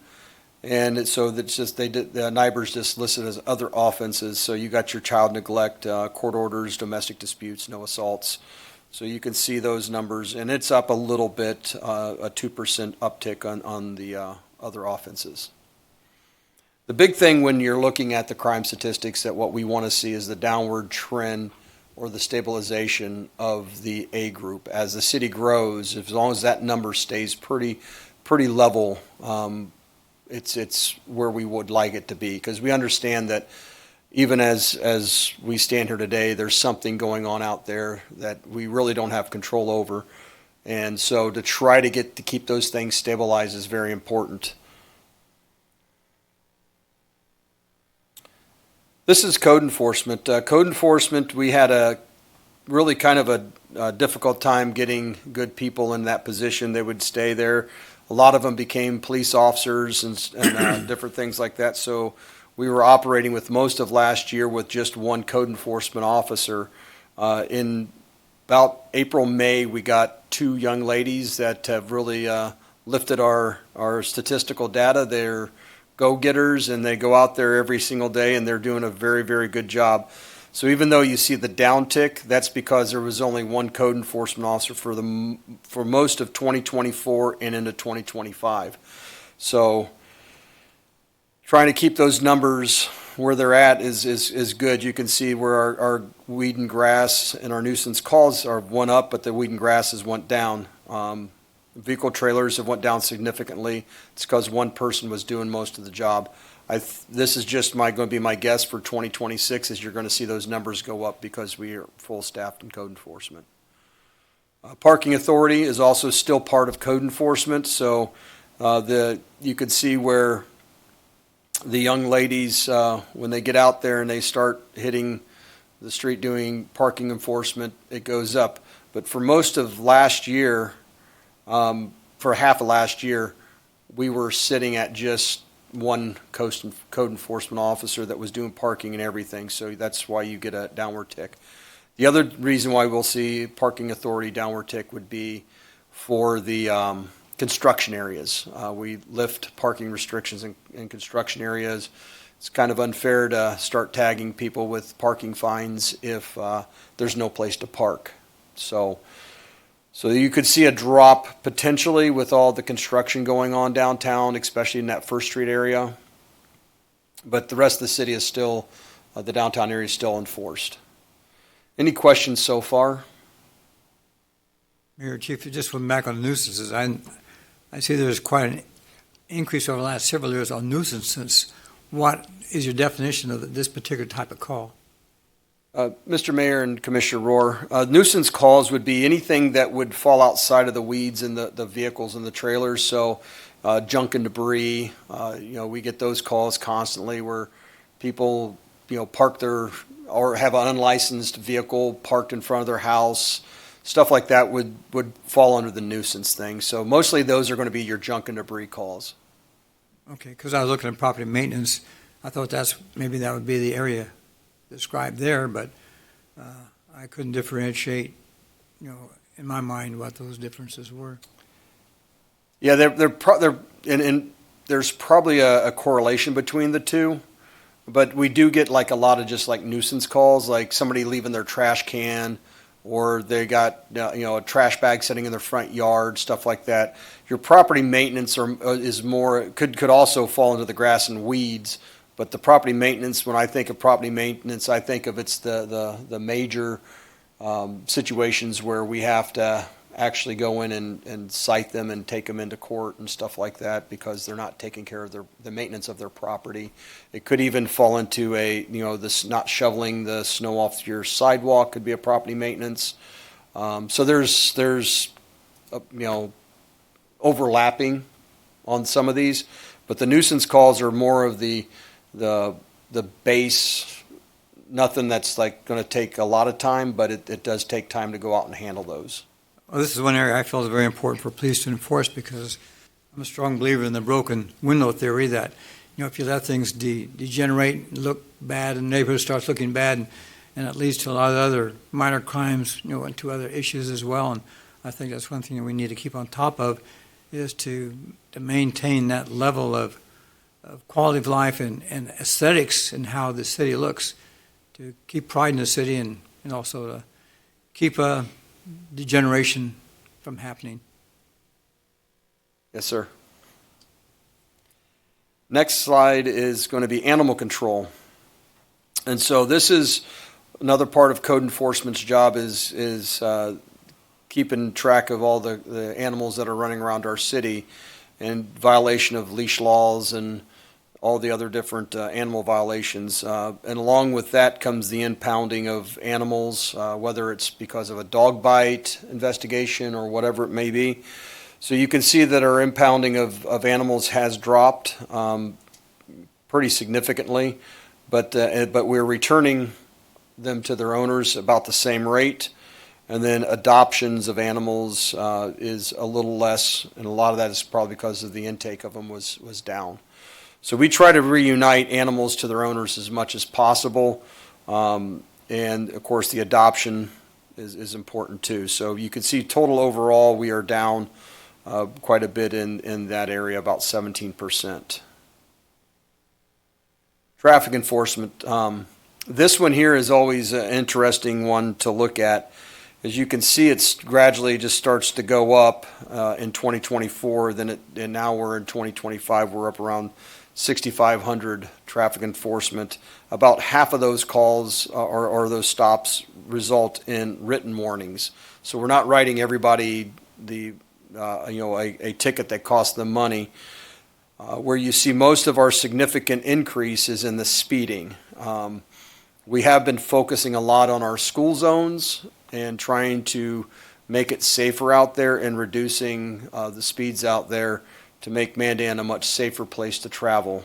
And so that's just, the NIBR's just listed as other offenses. So you got your child neglect, court orders, domestic disputes, no assaults. So you can see those numbers, and it's up a little bit, a 2% uptick on the other offenses. The big thing when you're looking at the crime statistics, that what we want to see is the downward trend or the stabilization of the A group. As the city grows, as long as that number stays pretty level, it's where we would like it to be, because we understand that even as we stand here today, there's something going on out there that we really don't have control over. And so to try to keep those things stabilized is very important. This is code enforcement. Code enforcement, we had a really kind of a difficult time getting good people in that position. They would stay there. A lot of them became police officers and different things like that. So we were operating with most of last year with just one code enforcement officer. In about April, May, we got 2 young ladies that have really lifted our statistical data. They're go-getters, and they go out there every single day, and they're doing a very, very good job. So even though you see the downtick, that's because there was only one code enforcement officer for most of 2024 and into 2025. So trying to keep those numbers where they're at is good. You can see where our weed and grass and our nuisance calls are went up, but the weed and grass has went down. Vehicle trailers have went down significantly. It's because one person was doing most of the job. This is just going to be my guess for 2026, is you're going to see those numbers go up because we are full staffed in code enforcement. Parking authority is also still part of code enforcement. So you could see where the young ladies, when they get out there and they start hitting the street doing parking enforcement, it goes up. But for most of last year, for half of last year, we were sitting at just one code enforcement officer that was doing parking and everything. So that's why you get a downward tick. The other reason why we'll see parking authority downward tick would be for the construction areas. We lift parking restrictions in construction areas. It's kind of unfair to start tagging people with parking fines if there's no place to park. So you could see a drop potentially with all the construction going on downtown, especially in that First Street area. But the rest of the city is still, the downtown area is still enforced. Any questions so far? Mayor, Chief, just went back on nuisances. I see there's quite an increase over the last several years on nuisances. What is your definition of this particular type of call? Mr. Mayor and Commissioner Rohr, nuisance calls would be anything that would fall outside of the weeds in the vehicles and the trailers. So junk and debris, we get those calls constantly where people, park or have an unlicensed vehicle parked in front of their house. Stuff like that would fall under the nuisance thing. So mostly those are going to be your junk and debris calls. Okay, because I was looking at property maintenance. I thought maybe that would be the area described there, but I couldn't differentiate, in my mind, what those differences were. Yeah, and there's probably a correlation between the two, but we do get like a lot of just like nuisance calls, like somebody leaving their trash can or they got, a trash bag sitting in their front yard, stuff like that. Your property maintenance could also fall into the grass and weeds, but the property maintenance, when I think of property maintenance, I think of it's the major situations where we have to actually go in and cite them and take them into court and stuff like that because they're not taking care of the maintenance of their property. It could even fall into this not shoveling the snow off your sidewalk could be a property maintenance. So there's overlapping on some of these, but the nuisance calls are more of the base, nothing that's like going to take a lot of time, but it does take time to go out and handle those. Well, this is one area I feel is very important for police to enforce because I'm a strong believer in the broken window theory that, if you let things degenerate, look bad, and the neighborhood starts looking bad, and it leads to a lot of other minor crimes, and to other issues as well. And I think that's one thing that we need to keep on top of is to maintain that level of quality of life and aesthetics and how the city looks, to keep pride in the city and also to keep degeneration from happening. Yes, sir. Next slide is going to be animal control. And so this is another part of code enforcement's job is keeping track of all the animals that are running around our city and violation of leash laws and all the other different animal violations. And along with that comes the impounding of animals, whether it's because of a dog bite investigation or whatever it may be. So you can see that our impounding of animals has dropped pretty significantly, but we're returning them to their owners about the same rate. And then adoptions of animals is a little less, and a lot of that is probably because of the intake of them was down. So we try to reunite animals to their owners as much as possible. And of course the adoption is important too. So you can see total overall we are down quite a bit in that area, about 17%. Traffic enforcement. This one here is always an interesting one to look at. As you can see, it's gradually just starts to go up in 2024. And now we're in 2025. We're up around 6,500 traffic enforcement. About half of those calls or those stops result in written warnings. So we're not writing everybody a ticket that costs them money. Where you see most of our significant increase is in the speeding. We have been focusing a lot on our school zones and trying to make it safer out there and reducing the speeds out there to make Mandan a much safer place to travel.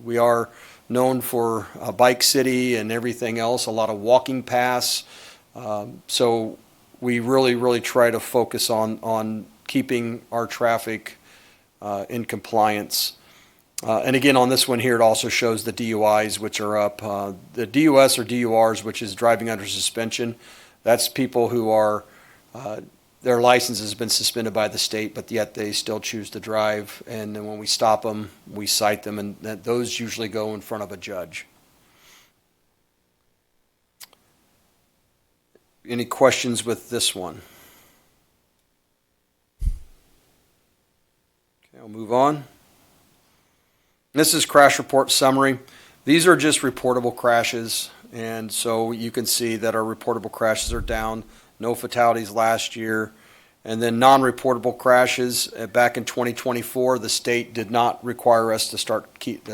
We are known for a bike city and everything else, a lot of walking paths. So we really try to focus on keeping our traffic in compliance. And again, on this one here, it also shows the DUIs, which are up. The DUS or DURs, which is driving under suspension, that's people who are their license has been suspended by the state, but yet they still choose to drive. And then when we stop them, we cite them, and those usually go in front of a judge. Any questions with this one? Okay, I'll move on. This is crash report summary. These are just reportable crashes, and so you can see that our reportable crashes are down. No fatalities last year. And then non-reportable crashes, back in 2024, the state did not require us to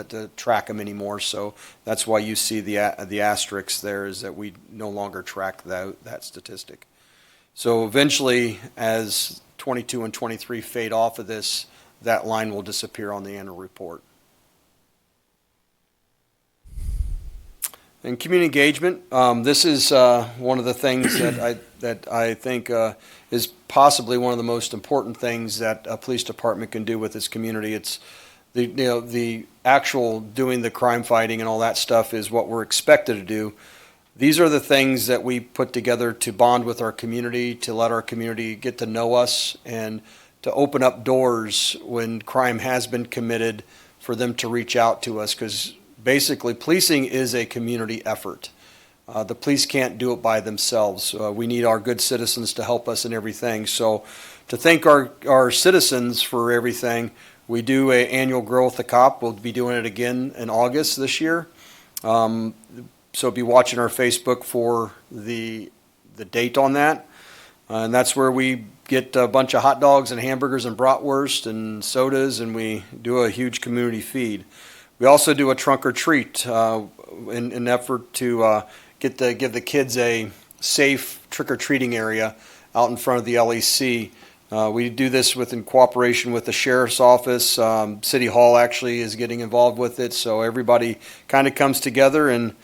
to track them anymore. So that's why you see the asterisk there, is that we no longer track that statistic. So eventually, as 22 and 23 fade off of this, that line will disappear on the annual report. And community engagement, this is one of the things that I think is possibly one of the most important things that a police department can do with its community. It's the actual doing the crime fighting and all that stuff is what we're expected to do. These are the things that we put together to bond with our community, to let our community get to know us, and to open up doors when crime has been committed for them to reach out to us, because basically policing is a community effort. The police can't do it by themselves. We need our good citizens to help us in everything. So to thank our citizens for everything, we do an annual Grow with the Cop. We'll be doing it again in August this year. So be watching our Facebook for the date on that. And that's where we get a bunch of hot dogs and hamburgers and bratwurst and sodas, and we do a huge community feed. We also do a trunk or treat in an effort to give the kids a safe trick-or-treating area out in front of the LEC. We do this in cooperation with the Sheriff's Office. City Hall actually is getting involved with it, so everybody kind of comes together, and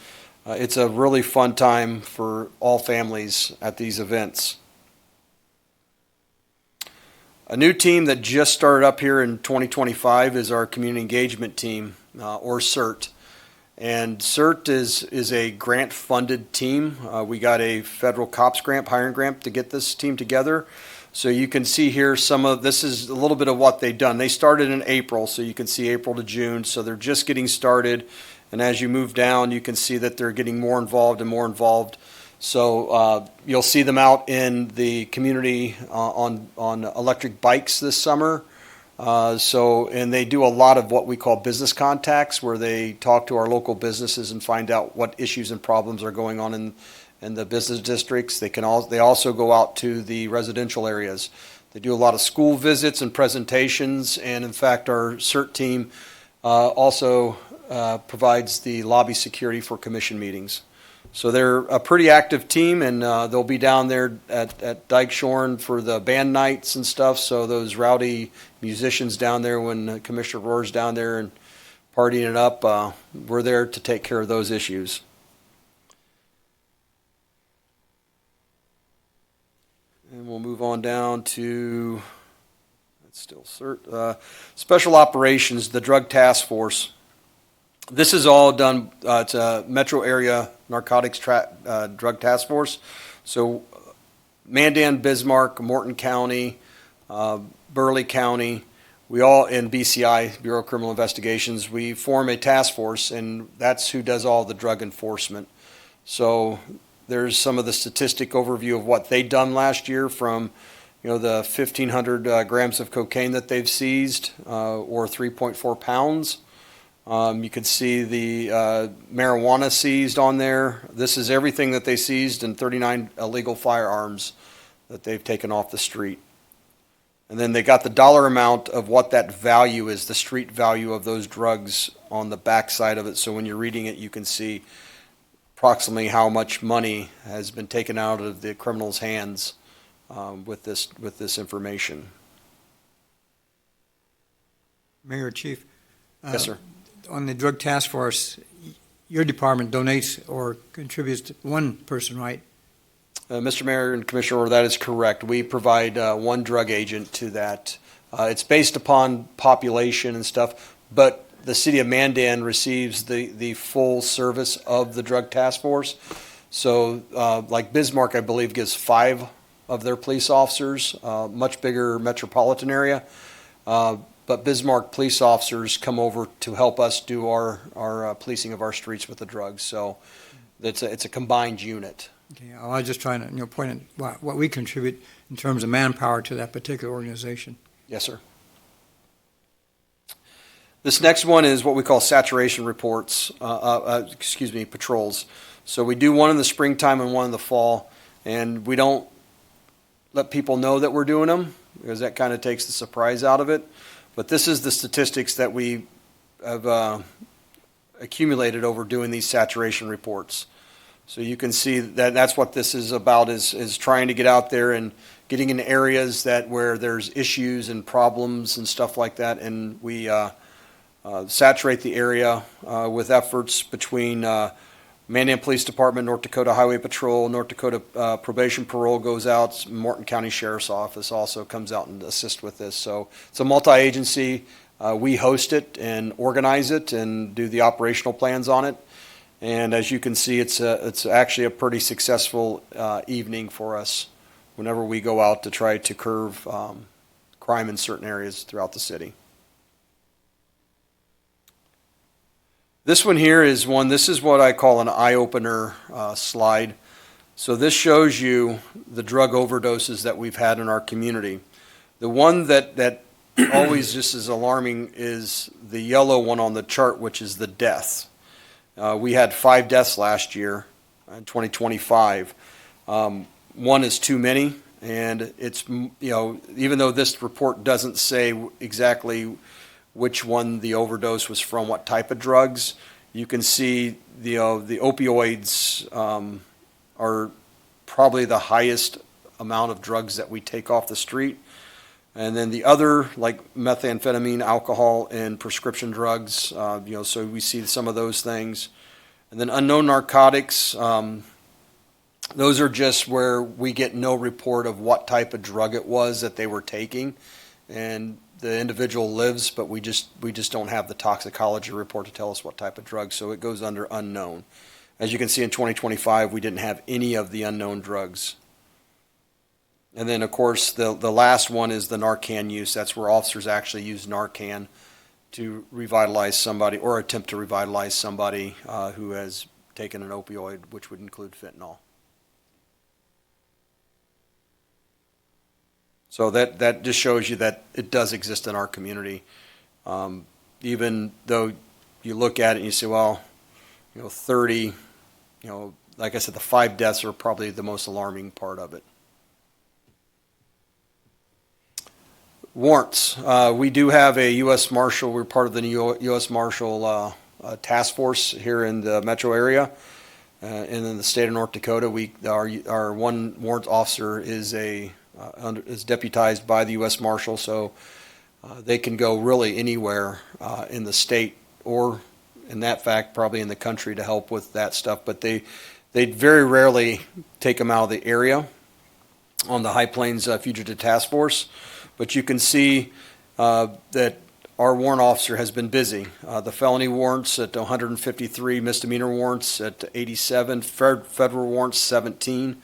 it's a really fun time for all families at these events. A new team that just started up here in 2025 is our Community Engagement Team, or CERT. And CERT is a grant-funded team. We got a federal COPS grant, hiring grant, to get this team together. So you can see here this is a little bit of what they've done. They started in April, so you can see April to June. So they're just getting started. And as you move down, you can see that they're getting more involved and more involved. So you'll see them out in the community on electric bikes this summer. And they do a lot of what we call business contacts, where they talk to our local businesses and find out what issues and problems are going on in the business districts. They also go out to the residential areas. They do a lot of school visits and presentations, and in fact, our CERT team also provides the lobby security for commission meetings. So they're a pretty active team, and they'll be down there at Dyke Shorn for the band nights and stuff. So those rowdy musicians down there, when Commissioner Rohr's down there and partying it up, we're there to take care of those issues. And we'll move on down to, that's still CERT, Special Operations, the Drug Task Force. This is all done, it's a metro area narcotics drug task force. So Mandan, Bismarck, Morton County, Burley County, we all, in BCI, Bureau of Criminal Investigations, we form a task force, and that's who does all the drug enforcement. So there's some of the statistic overview of what they've done last year, from the 1,500 grams of cocaine that they've seized, or 3.4 pounds. You can see the marijuana seized on there. This is everything that they seized, and 39 illegal firearms that they've taken off the street. And then they got the dollar amount of what that value is, the street value of those drugs, on the back side of it. So when you're reading it, you can see approximately how much money has been taken out of the criminals' hands with this information. Mayor, Chief. Yes, sir. On the drug task force, your department donates or contributes to one person, right? Mr. Mayor and Commissioner, that is correct. We provide one drug agent to that. It's based upon population and stuff, but the city of Mandan receives the full service of the drug task force. So like Bismarck, I believe, gives 5 of their police officers, much bigger metropolitan area. But Bismarck police officers come over to help us do our policing of our streets with the drugs. So it's a combined unit. Okay, I was just trying to point at what we contribute in terms of manpower to that particular organization. Yes, sir. This next one is what we call saturation reports, patrols. So we do one in the springtime and one in the fall, and we don't let people know that we're doing them, because that kind of takes the surprise out of it. But this is the statistics that we have accumulated over doing these saturation reports. So you can see that that's what this is about, is trying to get out there and getting in areas where there's issues and problems and stuff like that. And we saturate the area with efforts between Mandan Police Department, North Dakota Highway Patrol, North Dakota Probation Parole goes out. Morton County Sheriff's Office also comes out and assists with this. So it's a multi-agency. We host it and organize it and do the operational plans on it. And as you can see, it's actually a pretty successful evening for us whenever we go out to try to curb crime in certain areas throughout the city. This one here is this is what I call an eye-opener slide. So this shows you the drug overdoses that we've had in our community. The one that always just is alarming is the yellow one on the chart, which is the deaths. We had 5 deaths last year in 2025. One is too many, and it's, even though this report doesn't say exactly which one the overdose was from, what type of drugs, you can see the opioids are probably the highest amount of drugs that we take off the street. And then the other, like methamphetamine, alcohol, and prescription drugs, so we see some of those things. And then unknown narcotics, those are just where we get no report of what type of drug it was that they were taking. And the individual lives, but we just don't have the toxicology report to tell us what type of drug, so it goes under unknown. As you can see, in 2025, we didn't have any of the unknown drugs. And then, of course, the last one is the Narcan use. That's where officers actually use Narcan to revitalize somebody or attempt to revitalize somebody who has taken an opioid, which would include fentanyl. So that just shows you that it does exist in our community. Even though you look at it and you say, well, 30, like I said, the 5 deaths are probably the most alarming part of it. Warrants. We do have a U.S. Marshal. We're part of the U.S. Marshal task force here in the metro area. And in the state of North Dakota, our one warrant officer is deputized by the U.S. Marshal, so they can go really anywhere in the state or, in that fact, probably in the country to help with that stuff. But they very rarely take them out of the area on the High Plains Fugitive Task Force. But you can see that our warrant officer has been busy. The felony warrants at 153, misdemeanor warrants at 87, federal warrants 17.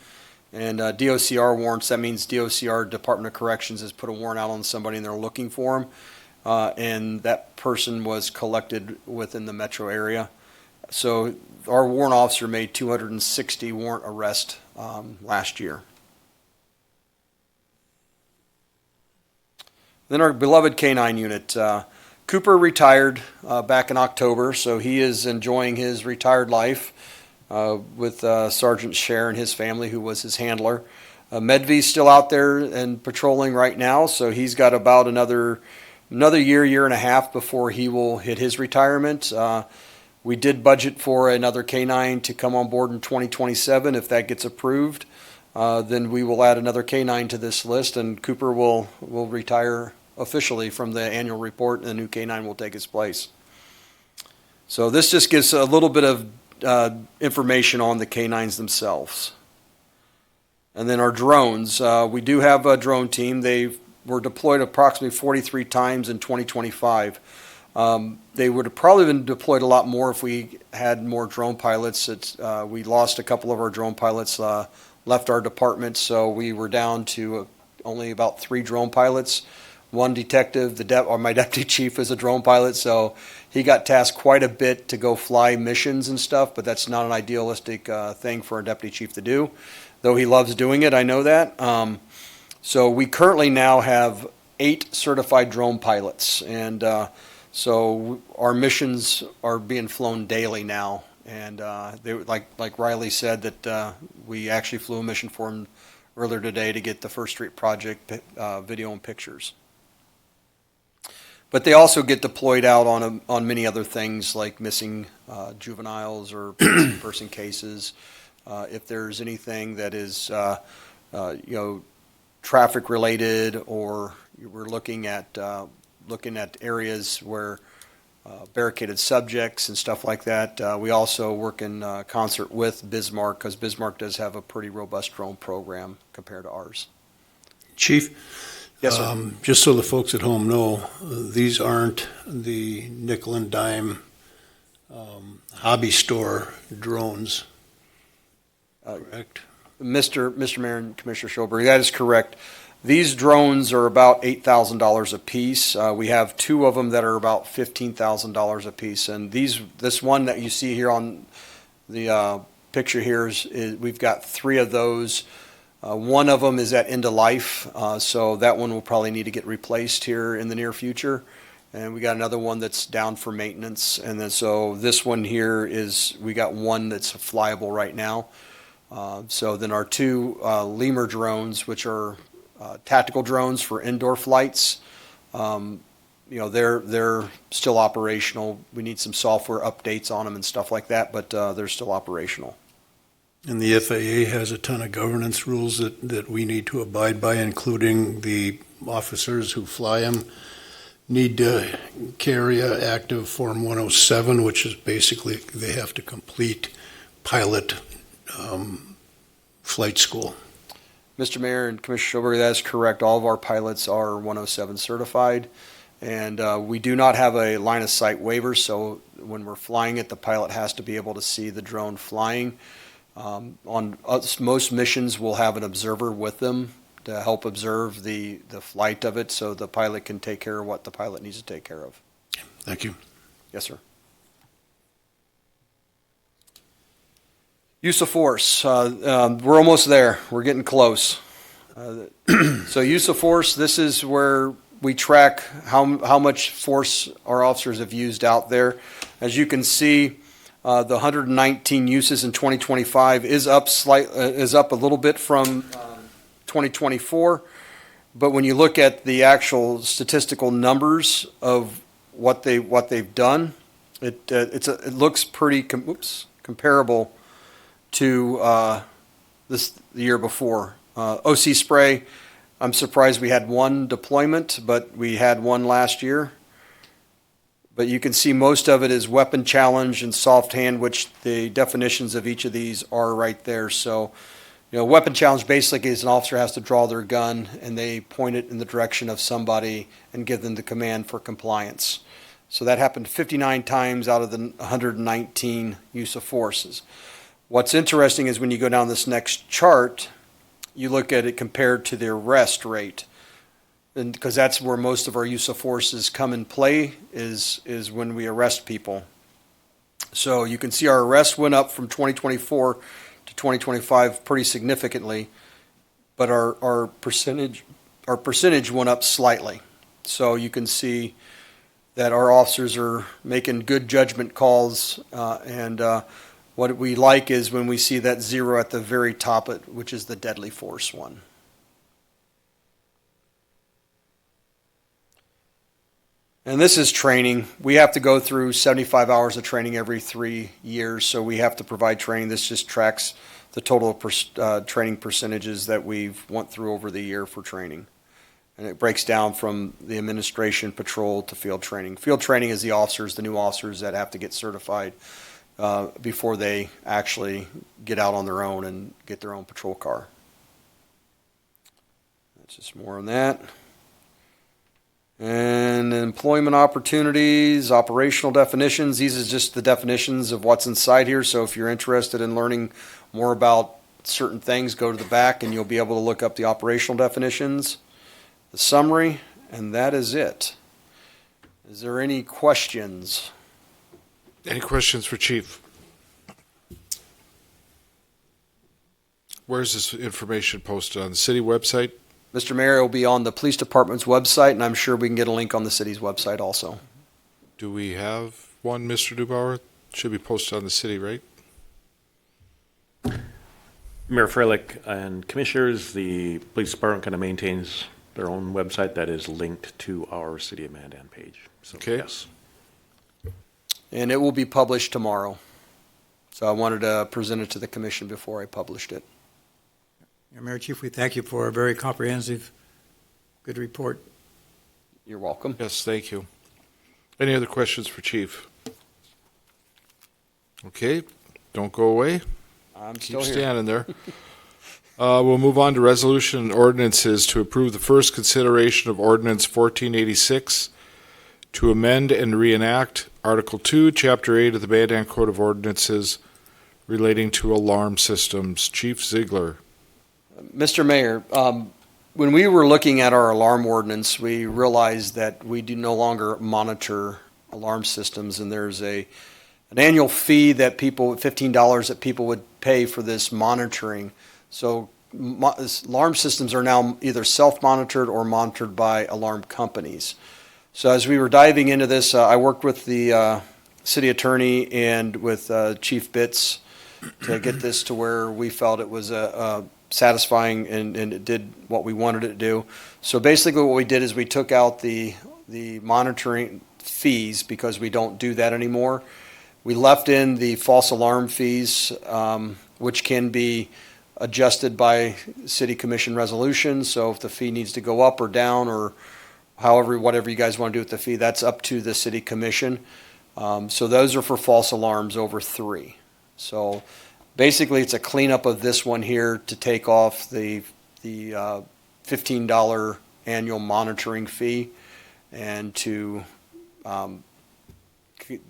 And DOCR warrants, that means DOCR, Department of Corrections, has put a warrant out on somebody and they're looking for them. And that person was collected within the metro area. So our warrant officer made 260 warrant arrests last year. Then our beloved K-9 unit. Cooper retired back in October, so he is enjoying his retired life. With Sergeant Scher and his family, who was his handler. Medvey's still out there and patrolling right now, so he's got about another year and a half before he will hit his retirement. We did budget for another K-9 to come on board in 2027. If that gets approved, then we will add another K-9 to this list, and Cooper will retire officially from the annual report, and the new K-9 will take his place. So this just gives a little bit of information on the K-9s themselves. And then our drones. We do have a drone team. They were deployed approximately 43 times in 2025. They would have probably been deployed a lot more if we had more drone pilots. We lost a couple of our drone pilots, left our department, so we were down to only about 3 drone pilots. One detective, my deputy chief is a drone pilot, so he got tasked quite a bit to go fly missions and stuff, but that's not an idealistic thing for a deputy chief to do, though he loves doing it, I know that. So we currently now have 8 certified drone pilots, and so our missions are being flown daily now. And like Riley said, that we actually flew a mission for him earlier today to get the First Street Project video and pictures. But they also get deployed out on many other things like missing juveniles or person cases. If there's anything that is traffic related, or we're looking at areas where barricaded subjects and stuff like that. We also work in concert with Bismarck, because Bismarck does have a pretty robust drone program compared to ours. Chief? Yes, sir. Just so the folks at home know, these aren't the nickel and dime hobby store drones, correct? Mr. Mayor and Commissioner Schoberg, that is correct. These drones are about $8,000 a piece. We have two of them that are about $15,000 a piece. And this one that you see here on the picture here is we've got three of those. One of them is at end of life, so that one will probably need to get replaced here in the near future. And we got another one that's down for maintenance. And then so this one here we got one that's flyable right now. So then our two lemur drones, which are tactical drones for indoor flights, they're still operational. We need some software updates on them and stuff like that, but they're still operational. And the FAA has a ton of governance rules that we need to abide by, including the officers who fly them need to carry an active Form 107, which is basically they have to complete pilot flight school. Mr. Mayor and Commissioner Schoberg, that is correct. All of our pilots are 107 certified, and we do not have a line of sight waiver, so when we're flying it, the pilot has to be able to see the drone flying. On most missions, we'll have an observer with them to help observe the flight of it, so the pilot can take care of what the pilot needs to take care of. Thank you. Yes, sir. Use of force. We're almost there. We're getting close. So use of force, this is where we track how much force our officers have used out there. As you can see, the 119 uses in 2025 is up a little bit from 2024. But when you look at the actual statistical numbers of what they've done, it looks pretty comparable to the year before. OC spray, I'm surprised we had one deployment, but we had one last year. But you can see most of it is weapon challenge and soft hand, which the definitions of each of these are right there. So, weapon challenge basically is an officer has to draw their gun and they point it in the direction of somebody and give them the command for compliance. So that happened 59 times out of the 119 use of forces. What's interesting is when you go down this next chart, you look at it compared to the arrest rate. And because that's where most of our use of forces come in play is when we arrest people. So you can see our arrests went up from 2024 to 2025 pretty significantly, but our percentage went up slightly. So you can see that our officers are making good judgment calls, and what we like is when we see that zero at the very top, which is the deadly force one. And this is training. We have to go through 75 hours of training every 3 years, so we have to provide training. This just tracks the total training percentages that we've went through over the year for training. And it breaks down from the administration, patrol, to field training. Field training is the officers, the new officers that have to get certified before they actually get out on their own and get their own patrol car. That's just more on that. And employment opportunities, operational definitions. These are just the definitions of what's inside here. So if you're interested in learning more about certain things, go to the back and you'll be able to look up the operational definitions, the summary, and that is it. Is there any questions? Any questions for Chief? Where's this information posted? On the city website? Mr. Mayor, it will be on the police department's website, and I'm sure we can get a link on the city's website also. Do we have one, Mr. Dubauer? Should be posted on the city, right? Mayor Freilich and Commissioners, the police department kind of maintains their own website that is linked to our City of Mandan page. So, Okay. Yes. And it will be published tomorrow. So I wanted to present it to the commission before I published it. Mayor Chief, we thank you for a very comprehensive, good report. You're welcome. Yes, thank you. Any other questions for Chief? Okay, don't go away. I'm Keep still here. standing there. We'll move on to resolution and ordinances to approve the first consideration of ordinance 1486 to amend and reenact Article 2, Chapter 8 of the Mandan Code of Ordinances relating to alarm systems. Chief Ziegler. Mr. Mayor, when we were looking at our alarm ordinance, we realized that we do no longer monitor alarm systems, and there's an annual fee that people, $15 that people would pay for this monitoring. So alarm systems are now either self-monitored or monitored by alarm companies. So as we were diving into this, I worked with the city attorney and with Chief Bitts to get this to where we felt it was satisfying and it did what we wanted it to do. So basically what we did is we took out the monitoring fees because we don't do that anymore. We left in the false alarm fees, which can be adjusted by city commission resolution. So if the fee needs to go up or down or whatever you guys want to do with the fee, that's up to the city commission. So those are for false alarms over 3. So basically it's a cleanup of this one here to take off the $15 annual monitoring fee and to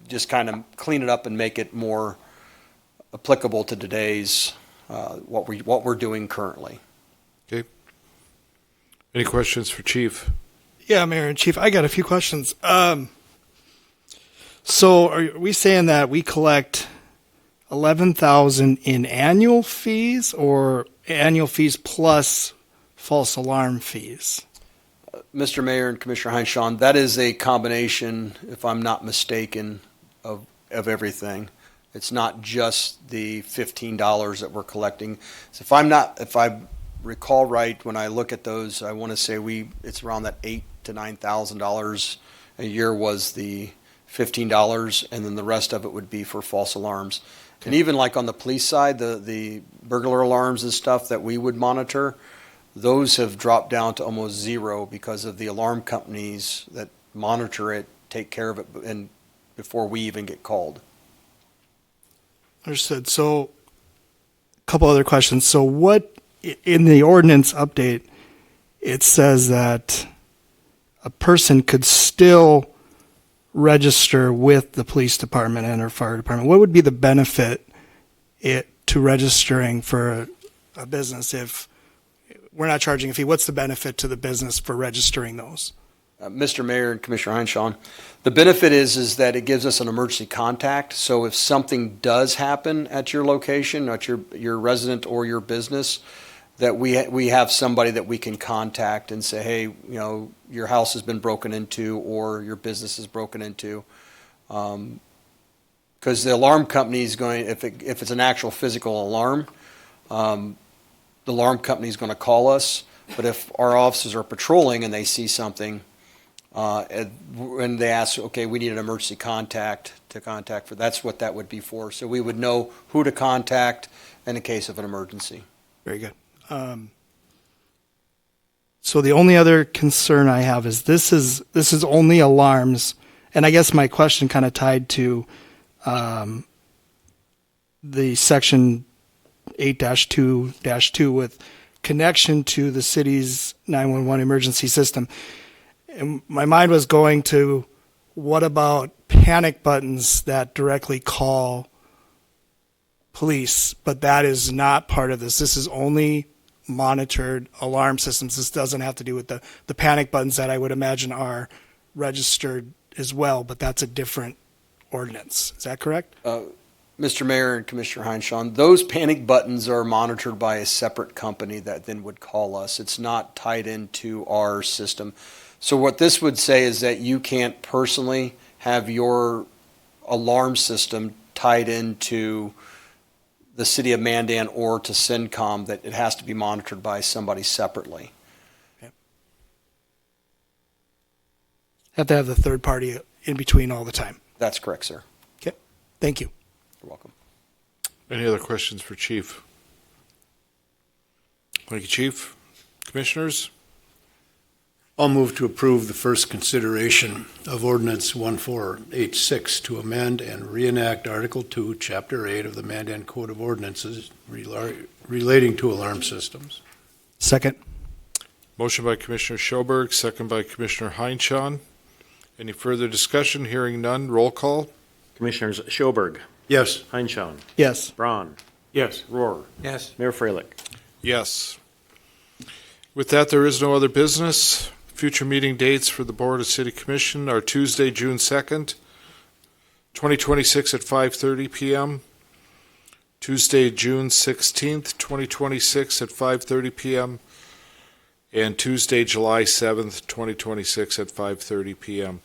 just kind of clean it up and make it more applicable to today's what we're doing currently. Okay. Any questions for Chief? Yeah, Mayor and Chief, I got a few questions. So are we saying that we collect $11,000 in annual fees or annual fees plus false alarm fees? Mr. Mayor and Commissioner Heinz, that is a combination, if I'm not mistaken, of everything. It's not just the $15 that we're collecting. So if I recall right, when I look at those, I want to say it's around that $8,000 to $9,000 a year was the $15, and then the rest of it would be for false alarms. And even like on the police side, the burglar alarms and stuff that we would monitor, those have dropped down to almost zero because of the alarm companies that monitor it, take care of it, and before we even get called. Understood. So a couple other questions. So what, in the ordinance update, it says that a person could still register with the police department and or fire department. What would be the benefit to registering for a business if we're not charging a fee? What's the benefit to the business for registering those? Mr. Mayor and Commissioner Heinz, the benefit is that it gives us an emergency contact. So if something does happen at your location, at your resident or your business, that we have somebody that we can contact and say, hey, your house has been broken into or your business is broken into. Because the alarm company is going, if it's an actual physical alarm, the alarm company is going to call us. But if our officers are patrolling and they see something, and they ask, okay, we need an emergency contact to contact for, that's what that would be for. So we would know who to contact in the case of an emergency. Very good. So the only other concern I have is this is only alarms, and I guess my question kind of tied to the section 8-2-2 with connection to the city's 911 emergency system. And my mind was going to, what about panic buttons that directly call police? But that is not part of this. This is only monitored alarm systems. This doesn't have to do with the panic buttons that I would imagine are registered as well, but that's a different ordinance. Is that correct? Mr. Mayor and Commissioner Heinz, those panic buttons are monitored by a separate company that then would call us. It's not tied into our system. So what this would say is that you can't personally have your alarm system tied into the city of Mandan or to CENTCOM, that it has to be monitored by somebody separately. Okay. Have to have the third party in between all the time. That's correct, sir. Okay. Thank you. You're welcome. Any other questions for Chief? Thank you, Chief. Commissioners? I'll move to approve the first consideration of Ordinance 1486 to amend and reenact Article 2, Chapter 8 of the Mandan Code of Ordinances relating to alarm systems. Second. Motion by Commissioner Schoberg, second by Commissioner Heinz. Any further discussion? Hearing none. Roll call. Commissioners Schoberg, Yes. Heinschon, Yes. Braun, Yes. Rohr, Yes. Mayor Freilich. Yes. With that, there is no other business. Future meeting dates for the Board of City Commission are Tuesday, June 2nd, 2026 at 5:30 p.m., Tuesday, June 16th, 2026 at 5:30 p.m., and Tuesday, July 7th, 2026 at 5:30 p.m.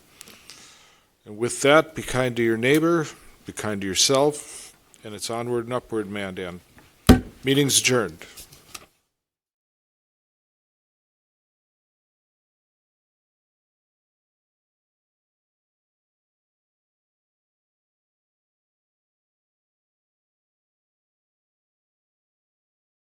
And with that, be kind to your neighbor, be kind to yourself, and it's onward and upward, Mandan. Meeting's adjourned.